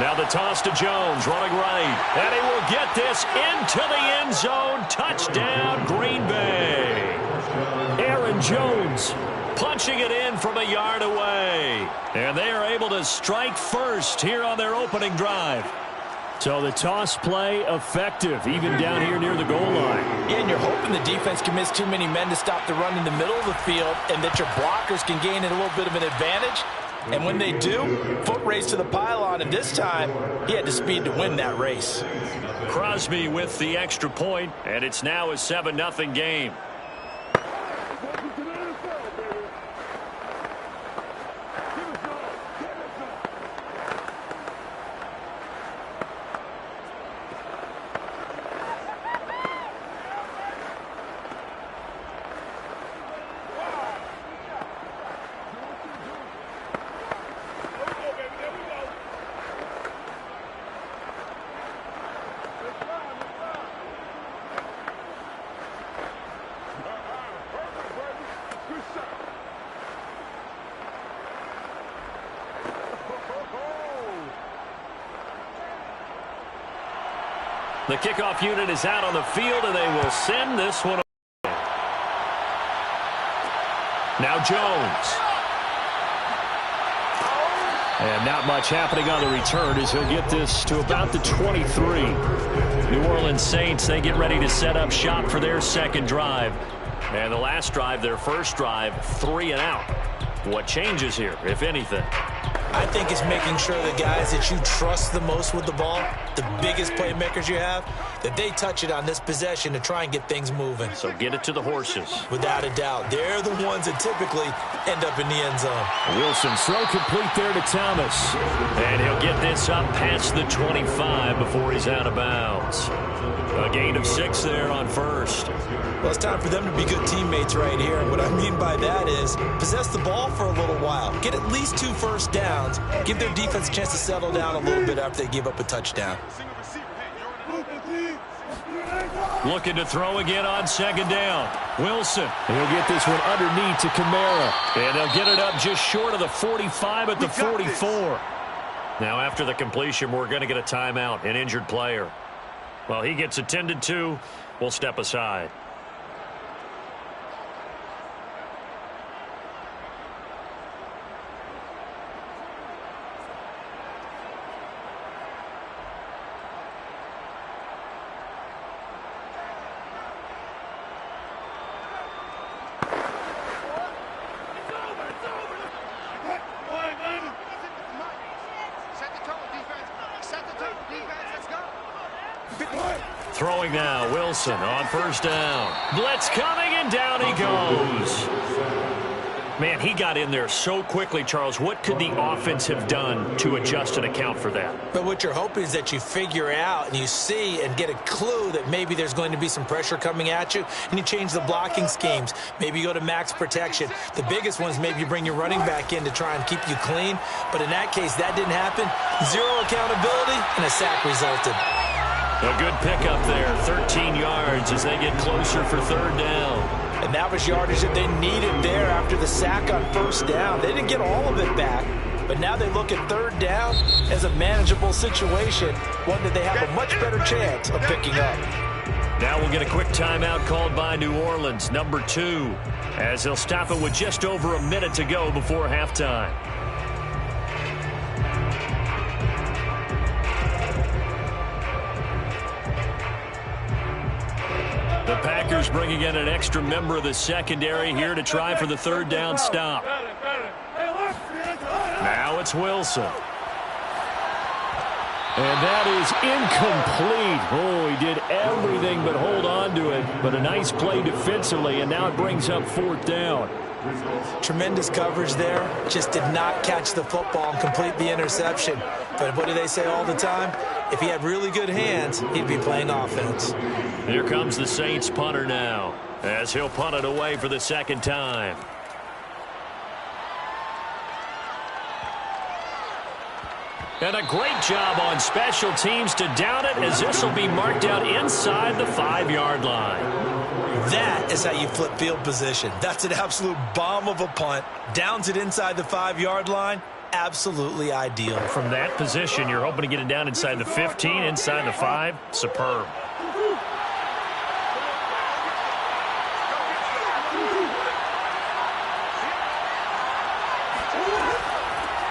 Now the toss to Jones, running right. And he will get this into the end zone. Touchdown, Green Bay. Aaron Jones punching it in from a yard away. And they are able to strike first here on their opening drive. So the toss play effective, even down here near the goal line. Yeah, and you're hoping the defense can miss too many men to stop the run in the middle of the field, and that your blockers can gain a little bit of an advantage. And when they do, foot race to the pylon, and this time, he had the speed to win that race. Crosby with the extra point, and it's now a 7-0 game. The kickoff unit is out on the field, and they will send this one away. Now Jones. And not much happening on the return as he'll get this to about the 23. New Orleans Saints, they get ready to set up shop for their second drive. And the last drive, their first drive, 3 and out. What changes here, if anything? I think it's making sure the guys that you trust the most with the ball, the biggest playmakers you have, that they touch it on this possession to try and get things moving. So get it to the horses. Without a doubt. They're the ones that typically end up in the end zone. Wilson, throw complete there to Thomas. And he'll get this up past the 25 before he's out of bounds. A gain of 6 there on first. Well, it's time for them to be good teammates right here. And what I mean by that is possess the ball for a little while. Get at least 2 first downs. Give their defense a chance to settle down a little bit after they give up a touchdown. Looking to throw again on second down. Wilson. He'll get this one underneath to Kamara. And they'll get it up just short of the 45 at the 44. Now after the completion, we're going to get a timeout, an injured player. Well, he gets attended to. We'll step aside. Throwing now, Wilson on first down. Blitz coming, and down he goes. Man, he got in there so quickly, Charles. What could the offense have done to adjust and account for that? But what you're hoping is that you figure out and you see and get a clue that maybe there's going to be some pressure coming at you, and you change the blocking schemes. Maybe you go to max protection. The biggest one is maybe you bring your running back in to try and keep you clean. But in that case, that didn't happen. 0 accountability, and a sack resulted. A good pickup there, 13 yards as they get closer for third down. And that was yardage that they needed there after the sack on first down. They didn't get all of it back, but now they look at third down as a manageable situation, one that they have a much better chance of picking up. Now we'll get a quick timeout called by New Orleans, number 2, as they'll stop it with just over a minute to go before halftime. The Packers bringing in an extra member of the secondary here to try for the third down stop. Now it's Wilson. And that is incomplete. Oh, he did everything but hold on to it. But a nice play defensively, and now it brings up fourth down. Tremendous coverage there. Just did not catch the football and complete the interception. But what do they say all the time? If he had really good hands, he'd be playing offense. Here comes the Saints punter now, as he'll punt it away for the second time. And a great job on special teams to down it, as this will be marked out inside the 5-yard line. That is how you flip field position. That's an absolute bomb of a punt. Downs it inside the 5-yard line. Absolutely ideal. From that position, you're hoping to get it down inside the 15, inside the 5. Superb.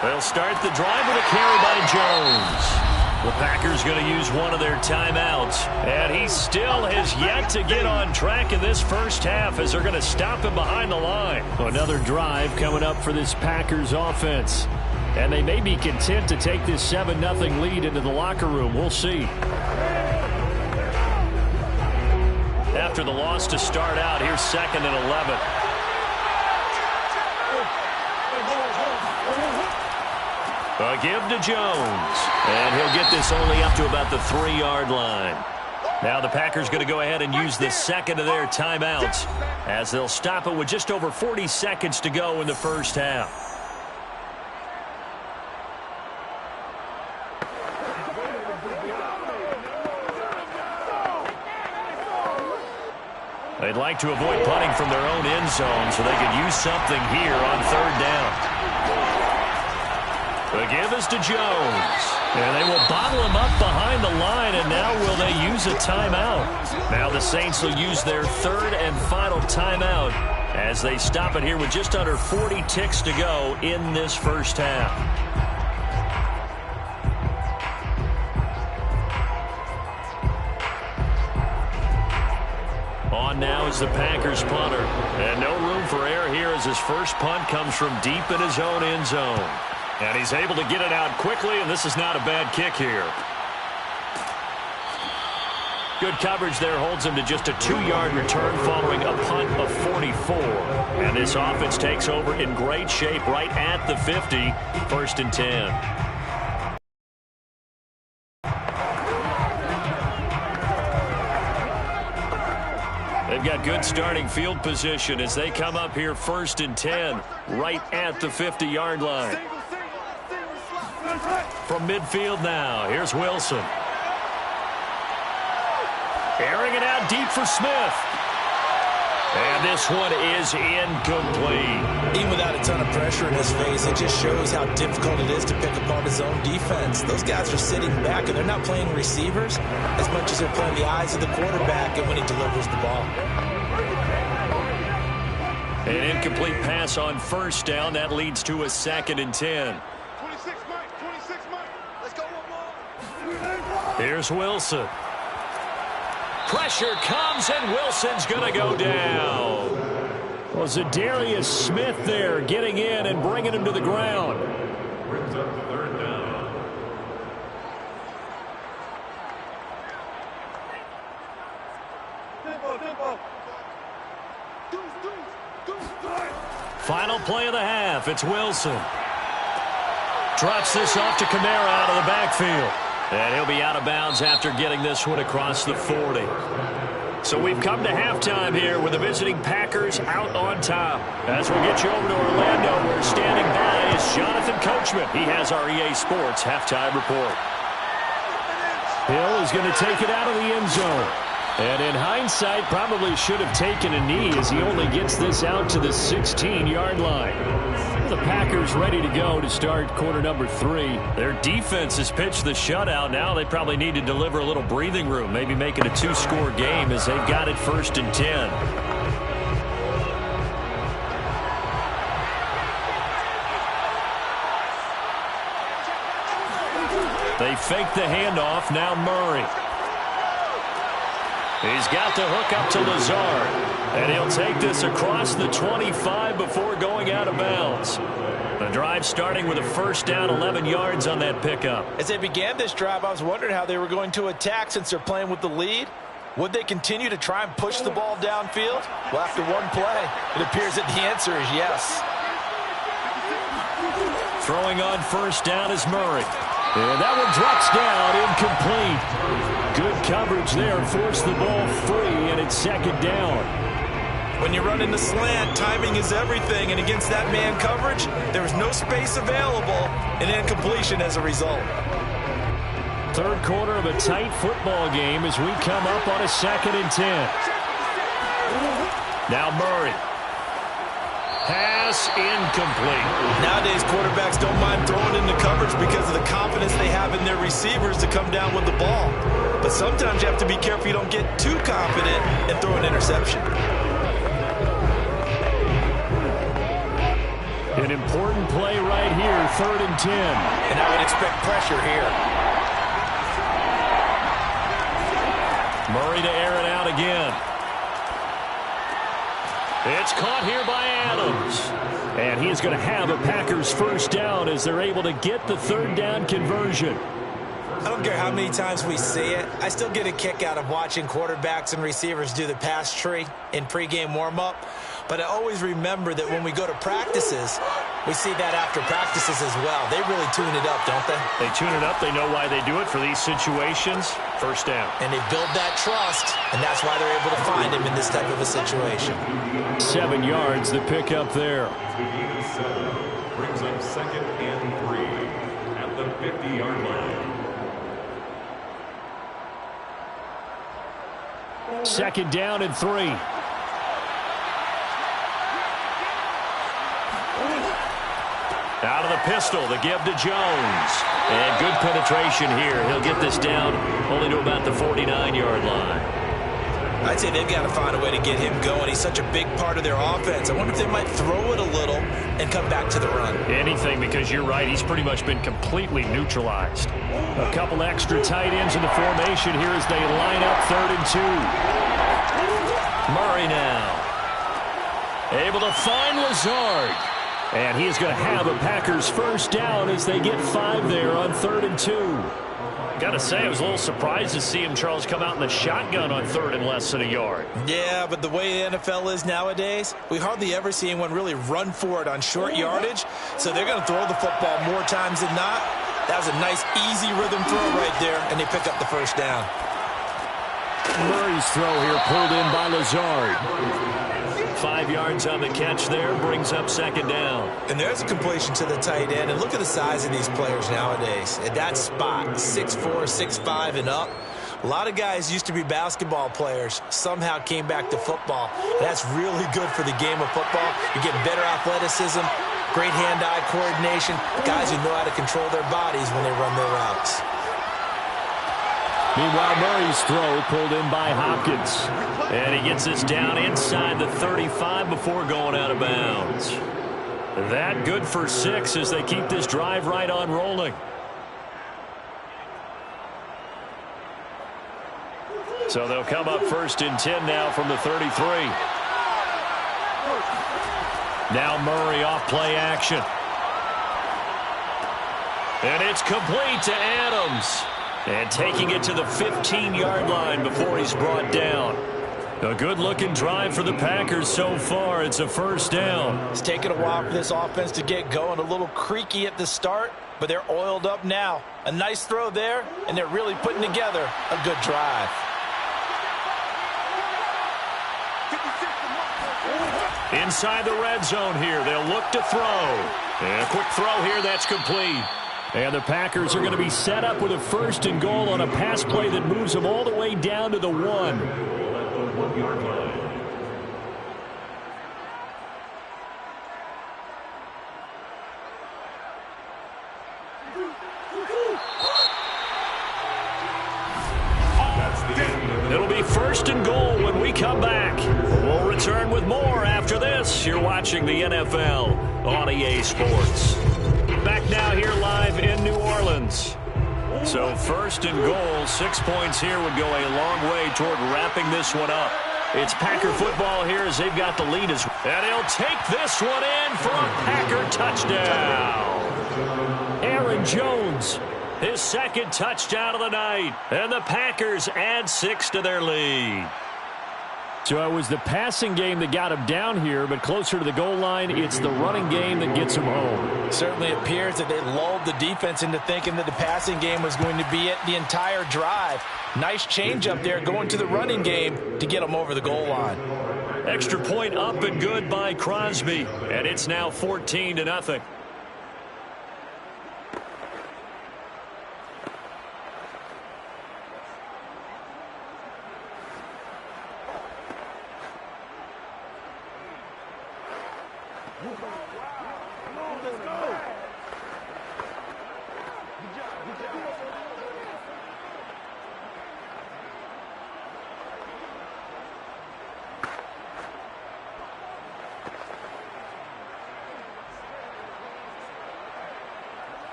They'll start the drive with a carry by Jones. The Packers going to use one of their timeouts. And he still has yet to get on track in this first half as they're going to stop him behind the line. Another drive coming up for this Packers offense. And they may be content to take this 7-0 lead into the locker room. We'll see. After the loss to start out, here's 2nd and 11. A give to Jones. And he'll get this only up to about the 3-yard line. Now the Packers going to go ahead and use the second of their timeouts as they'll stop it with just over 40 seconds to go in the first half. They'd like to avoid punting from their own end zone so they could use something here on third down. The give is to Jones. And they will bottle him up behind the line, and now will they use a timeout? Now the Saints will use their third and final timeout as they stop it here with just under 40 ticks to go in this first half. On now is the Packers punter. And no room for error here as his first punt comes from deep in his own end zone. And he's able to get it out quickly, and this is not a bad kick here. Good coverage there holds him to just a 2-yard return following a punt of 44. And this offense takes over in great shape right at the 50, 1st and 10. They've got good starting field position as they come up here 1st and 10, right at the 50-yard line. From midfield now, here's Wilson. Airing it out deep for Smith. And this one is incomplete. Even without a ton of pressure in his face, it just shows how difficult it is to pick apart his own defense. Those guys are sitting back, and they're not playing receivers as much as they're playing the eyes of the quarterback and when he delivers the ball. An incomplete pass on 1st down. That leads to a 2nd and 10. 26 Mike. Let's go one more. Here's Wilson. Pressure comes, and Wilson's going to go down. Well, Zadarius Smith there getting in and bringing him to the ground. Brings up 3rd down. Final play of the half. It's Wilson. Drops this off to Kamara out of the backfield. And he'll be out of bounds after getting this one across the 40. So we've come to halftime here with the visiting Packers out on top. As we get you over to Orlando, where standing by is Jonathan Coachman. He has our EA Sports halftime report. Hill is going to take it out of the end zone. And in hindsight, probably should have taken a knee as he only gets this out to the 16-yard line. The Packers ready to go to start quarter number 3. Their defense has pitched the shutout. Now they probably need to deliver a little breathing room, maybe make it a 2-score game as they've got it 1st and 10. They fake the handoff. Now Murray. He's got the hook up to Lazard. And he'll take this across the 25 before going out of bounds. The drive starting with a 1st down, 11 yards on that pickup. As they began this drive, I was wondering how they were going to attack since they're playing with the lead. Would they continue to try and push the ball downfield? Well, after one play, it appears that the answer is yes. Throwing on 1st down is Murray. And that one drops down, incomplete. Good coverage there, forced the ball free, and it's 2nd down. When you run in the slant, timing is everything, and against that man coverage, there was no space available, and incompletion as a result. 3rd quarter of a tight football game as we come up on a 2nd and 10. Now Murray. Pass incomplete. Nowadays, quarterbacks don't mind throwing into coverage because of the confidence they have in their receivers to come down with the ball. But sometimes you have to be careful you don't get too confident and throw an interception. An important play right here, 3rd and 10. And I would expect pressure here. Murray to air it out again. It's caught here by Adams. And he is going to have a Packers 1st down as they're able to get the 3rd down conversion. I don't care how many times we see it. I still get a kick out of watching quarterbacks and receivers do the pass tree in pregame warm-up. But I always remember that when we go to practices, we see that after practices as well. They really tune it up, don't they? They tune it up. They know why they do it for these situations. 1st down. And they build that trust, and that's why they're able to find him in this type of a situation. 7 yards, the pickup there. Brings up 2nd and 3 at the 50-yard line. 2nd down and 3. Out of the pistol, the give to Jones. And good penetration here. He'll get this down only to about the 49-yard line. I'd say they've got to find a way to get him going. He's such a big part of their offense. I wonder if they might throw it a little and come back to the run. Anything, because you're right. He's pretty much been completely neutralized. A couple extra tight ends in the formation here as they line up 3rd and 2. Murray now. Able to find Lazard. And he is going to have a Packers first down as they get 5 there on 3rd and 2. Got to say, I was a little surprised to see him, Charles, come out in the shotgun on 3rd and less than a yard. Yeah, but the way the NFL is nowadays, we hardly ever see anyone really run for it on short yardage. So they're going to throw the football more times than not. That was a nice, easy rhythm throw right there, and they pick up the first down. Murray's throw here pulled in by Lazard. 5 yards on the catch there, brings up 2nd down. And there's a completion to the tight end. And look at the size of these players nowadays. At that spot, 6'4", 6'5", and up. A lot of guys used to be basketball players, somehow came back to football. That's really good for the game of football. You get better athleticism, great hand-eye coordination, guys who know how to control their bodies when they run their routes. Meanwhile, Murray's throw pulled in by Hopkins. And he gets this down inside the 35 before going out of bounds. That good for 6 as they keep this drive right on rolling. So they'll come up 1st and 10 now from the 33. Now Murray off play action. And it's complete to Adams. And taking it to the 15-yard line before he's brought down. A good-looking drive for the Packers so far. It's a first down. It's taken a while for this offense to get going. A little creaky at the start, but they're oiled up now. A nice throw there, and they're really putting together a good drive. Inside the red zone here. They'll look to throw. And a quick throw here. That's complete. And the Packers are going to be set up with a 1st and goal on a pass play that moves them all the way down to the 1. It'll be 1st and goal when we come back. We'll return with more after this. You're watching the NFL on EA Sports. Back now here live in New Orleans. So 1st and goal, 6 points here would go a long way toward wrapping this one up. It's Packer football here as they've got the lead. And he'll take this one in for a Packer touchdown. Aaron Jones, his 2nd touchdown of the night. And the Packers add 6 to their lead. So it was the passing game that got him down here, but closer to the goal line, it's the running game that gets him home. Certainly appears that they lulled the defense into thinking that the passing game was going to be it the entire drive. Nice change up there going to the running game to get them over the goal line. Extra point up and good by Crosby, and it's now 14-0.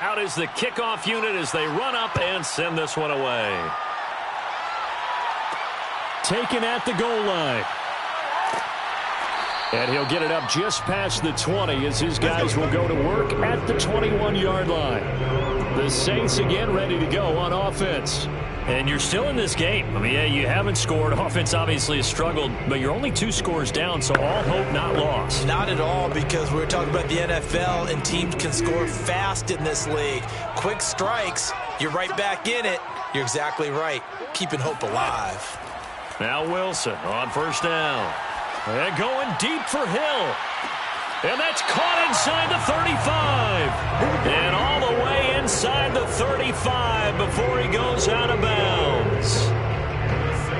Out is the kickoff unit as they run up and send this one away. Taken at the goal line. And he'll get it up just past the 20 as his guys will go to work at the 21-yard line. The Saints again ready to go on offense. And you're still in this game. I mean, yeah, you haven't scored. Offense obviously has struggled, but you're only 2 scores down, so all hope not lost. Not at all, because we're talking about the NFL, and teams can score fast in this league. Quick strikes, you're right back in it. You're exactly right. Keeping hope alive. Now Wilson on first down. And going deep for Hill. And that's caught inside the 35. And all the way inside the 35 before he goes out of bounds.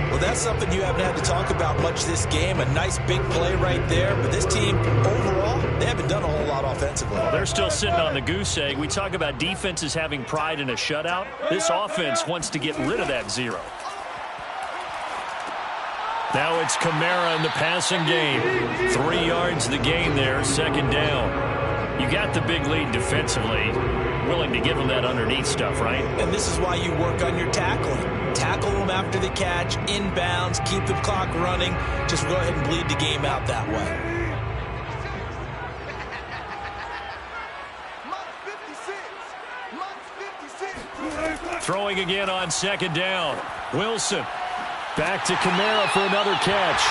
Well, that's something you haven't had to talk about much this game. A nice big play right there. But this team, overall, they haven't done a whole lot offensively. Well, they're still sitting on the goose egg. We talk about defenses having pride in a shutout. This offense wants to get rid of that 0. Now it's Kamara in the passing game. 3 yards the gain there, second down. You got the big lead defensively. Willing to give them that underneath stuff, right? And this is why you work on your tackling. Tackle them after the catch, inbounds, keep the clock running. Just go ahead and bleed the game out that way. Throwing again on second down. Wilson back to Kamara for another catch.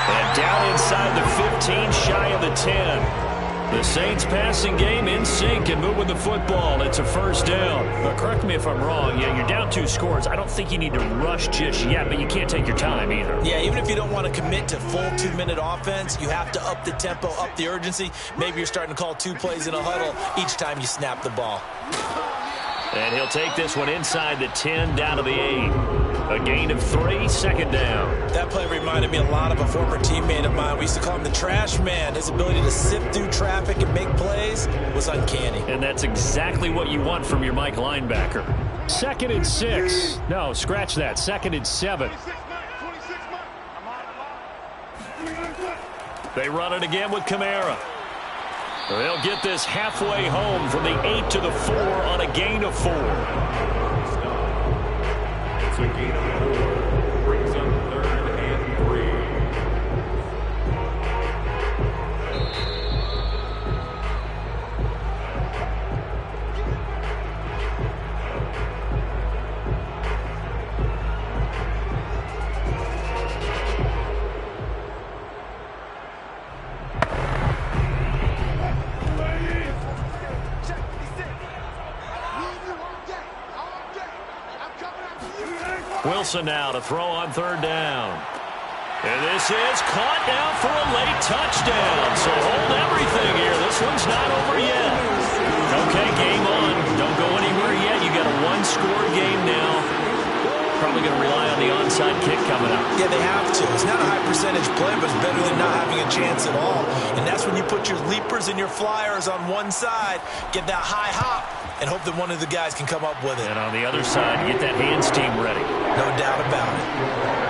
And down inside the 15, shy of the 10. The Saints passing game in sync and moving the football. It's a first down. But correct me if I'm wrong. Yeah, you're down 2 scores. I don't think you need to rush just yet, but you can't take your time either. Yeah, even if you don't want to commit to full 2-minute offense, you have to up the tempo, up the urgency. Maybe you're starting to call 2 plays in a huddle each time you snap the ball. And he'll take this one inside the 10, down to the 8. A gain of 3, second down. That play reminded me a lot of a former teammate of mine. We used to call him the trash man. His ability to sift through traffic and make plays was uncanny. And that's exactly what you want from your Mike linebacker. 2nd and 6. No, scratch that. 2nd and 7. They run it again with Kamara. They'll get this halfway home from the 8 to the 4 on a gain of 4. It's a gain of 4. Brings up 3rd and 3. Wilson now to throw on 3rd down. And this is caught now for a late touchdown. So hold everything here. This one's not over yet. Okay, game on. Don't go anywhere yet. You got a 1-score game now. Probably going to rely on the onside kick coming up. Yeah, they have to. It's not a high percentage play, but it's better than not having a chance at all. And that's when you put your leapers and your flyers on one side, get that high hop, and hope that one of the guys can come up with it. And on the other side, get that hands team ready. No doubt about it.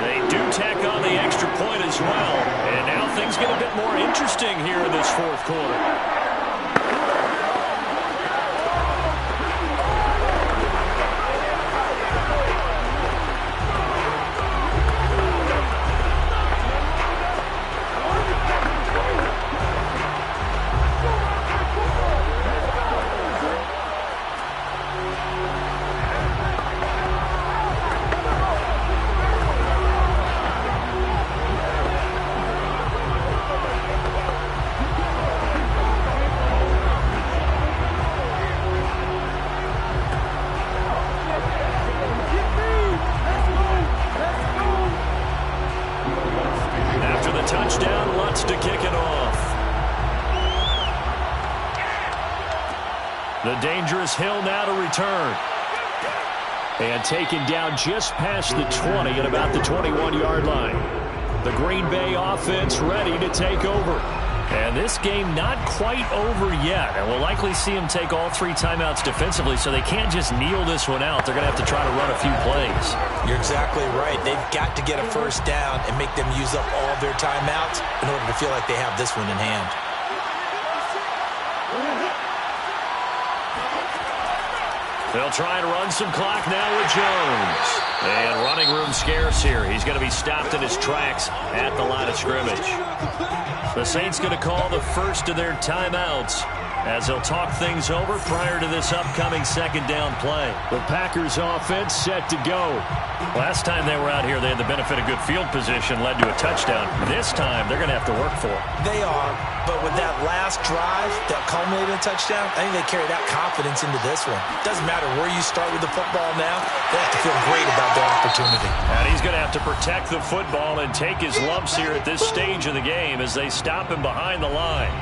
They do tack on the extra point as well. And now things get a bit more interesting here in this 4th quarter. Touchdown, Lutz to kick it off. The dangerous Hill now to return. And taken down just past the 20 at about the 21-yard line. The Green Bay offense ready to take over. And this game not quite over yet. And we'll likely see them take all 3 timeouts defensively, so they can't just kneel this one out. They're going to have to try to run a few plays. You're exactly right. They've got to get a first down and make them use up all of their timeouts in order to feel like they have this one in hand. They'll try and run some clock now with Jones. And running room scarce here. He's going to be stopped in his tracks at the line of scrimmage. The Saints going to call the first of their timeouts as they'll talk things over prior to this upcoming 2nd down play. The Packers offense set to go. Last time they were out here, they had the benefit of good field position, led to a touchdown. This time, they're going to have to work for it. They are, but with that last drive that culminated in a touchdown, I think they carry that confidence into this one. Doesn't matter where you start with the football now, they have to feel great about their opportunity. And he's going to have to protect the football and take his lumps here at this stage of the game as they stop him behind the line.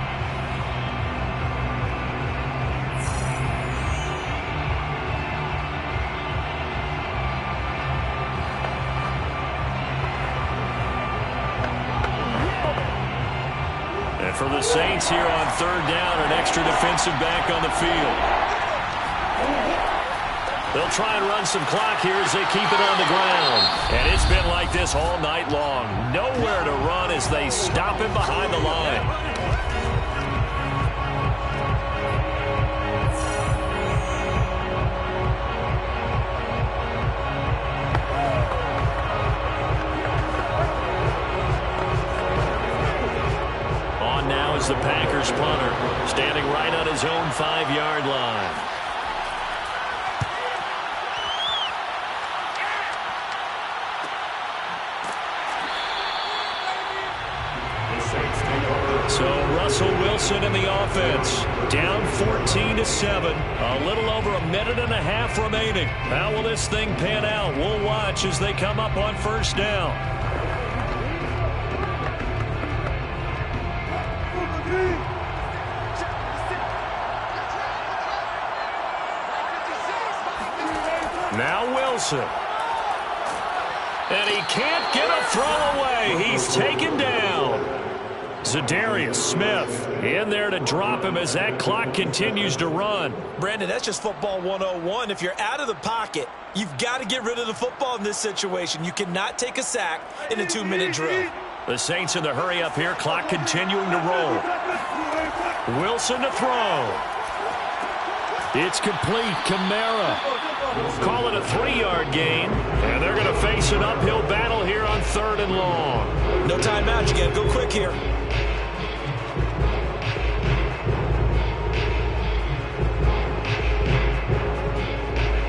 For the Saints here on 3rd down, an extra defensive back on the field. They'll try and run some clock here as they keep it on the ground. And it's been like this all night long. Nowhere to run as they stop him behind the line. on his own 5-yard line. So Russell Wilson in the offense, down 14-7, a little over a minute and a half remaining. How will this thing pan out? We'll watch as they come up on first down. Now Wilson. And he can't get a throw away. He's taken down. Za'Darius Smith in there to drop him as that clock continues to run. Brandon, that's just football 101. If you're out of the pocket, you've got to get rid of the football in this situation. You cannot take a sack in a 2-minute drill. The Saints in the hurry up here. Clock continuing to roll. Wilson to throw. It's complete. Kamara. Call it a 3-yard gain. And they're going to face an uphill battle here on 3rd and long. No timeout. You got to go quick here.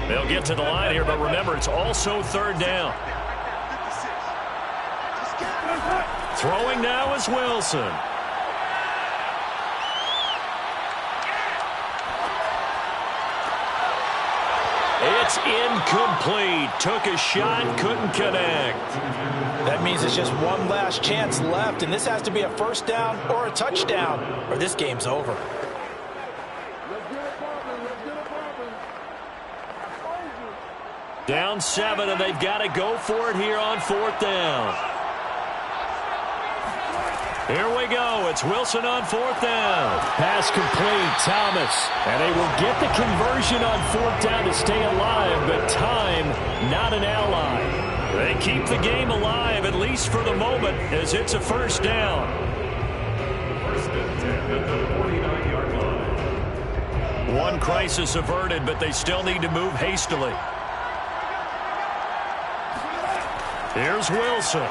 They'll get to the line here, but remember, it's also 3rd down. Throwing now is Wilson. It's incomplete. Took a shot, couldn't connect. That means it's just one last chance left, and this has to be a first down or a touchdown, or this game's over. Down 7, and they've got to go for it here on 4th down. Here we go. It's Wilson on 4th down. Pass complete. Thomas. And they will get the conversion on 4th down to stay alive, but time not an ally. They keep the game alive, at least for the moment, as it's a first down. 1st and 10 at the 49-yard line. One crisis averted, but they still need to move hastily. Here's Wilson.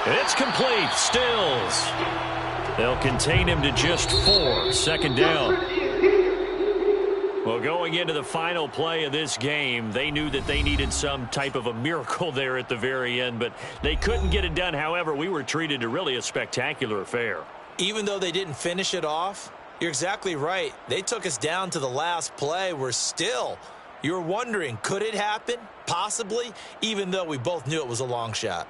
It's complete. Stills. They'll contain him to just 4. 2nd down. Well, going into the final play of this game, they knew that they needed some type of a miracle there at the very end, but they couldn't get it done. However, we were treated to really a spectacular affair. Even though they didn't finish it off, you're exactly right. They took us down to the last play. You're wondering, could it happen? Possibly, even though we both knew it was a long shot.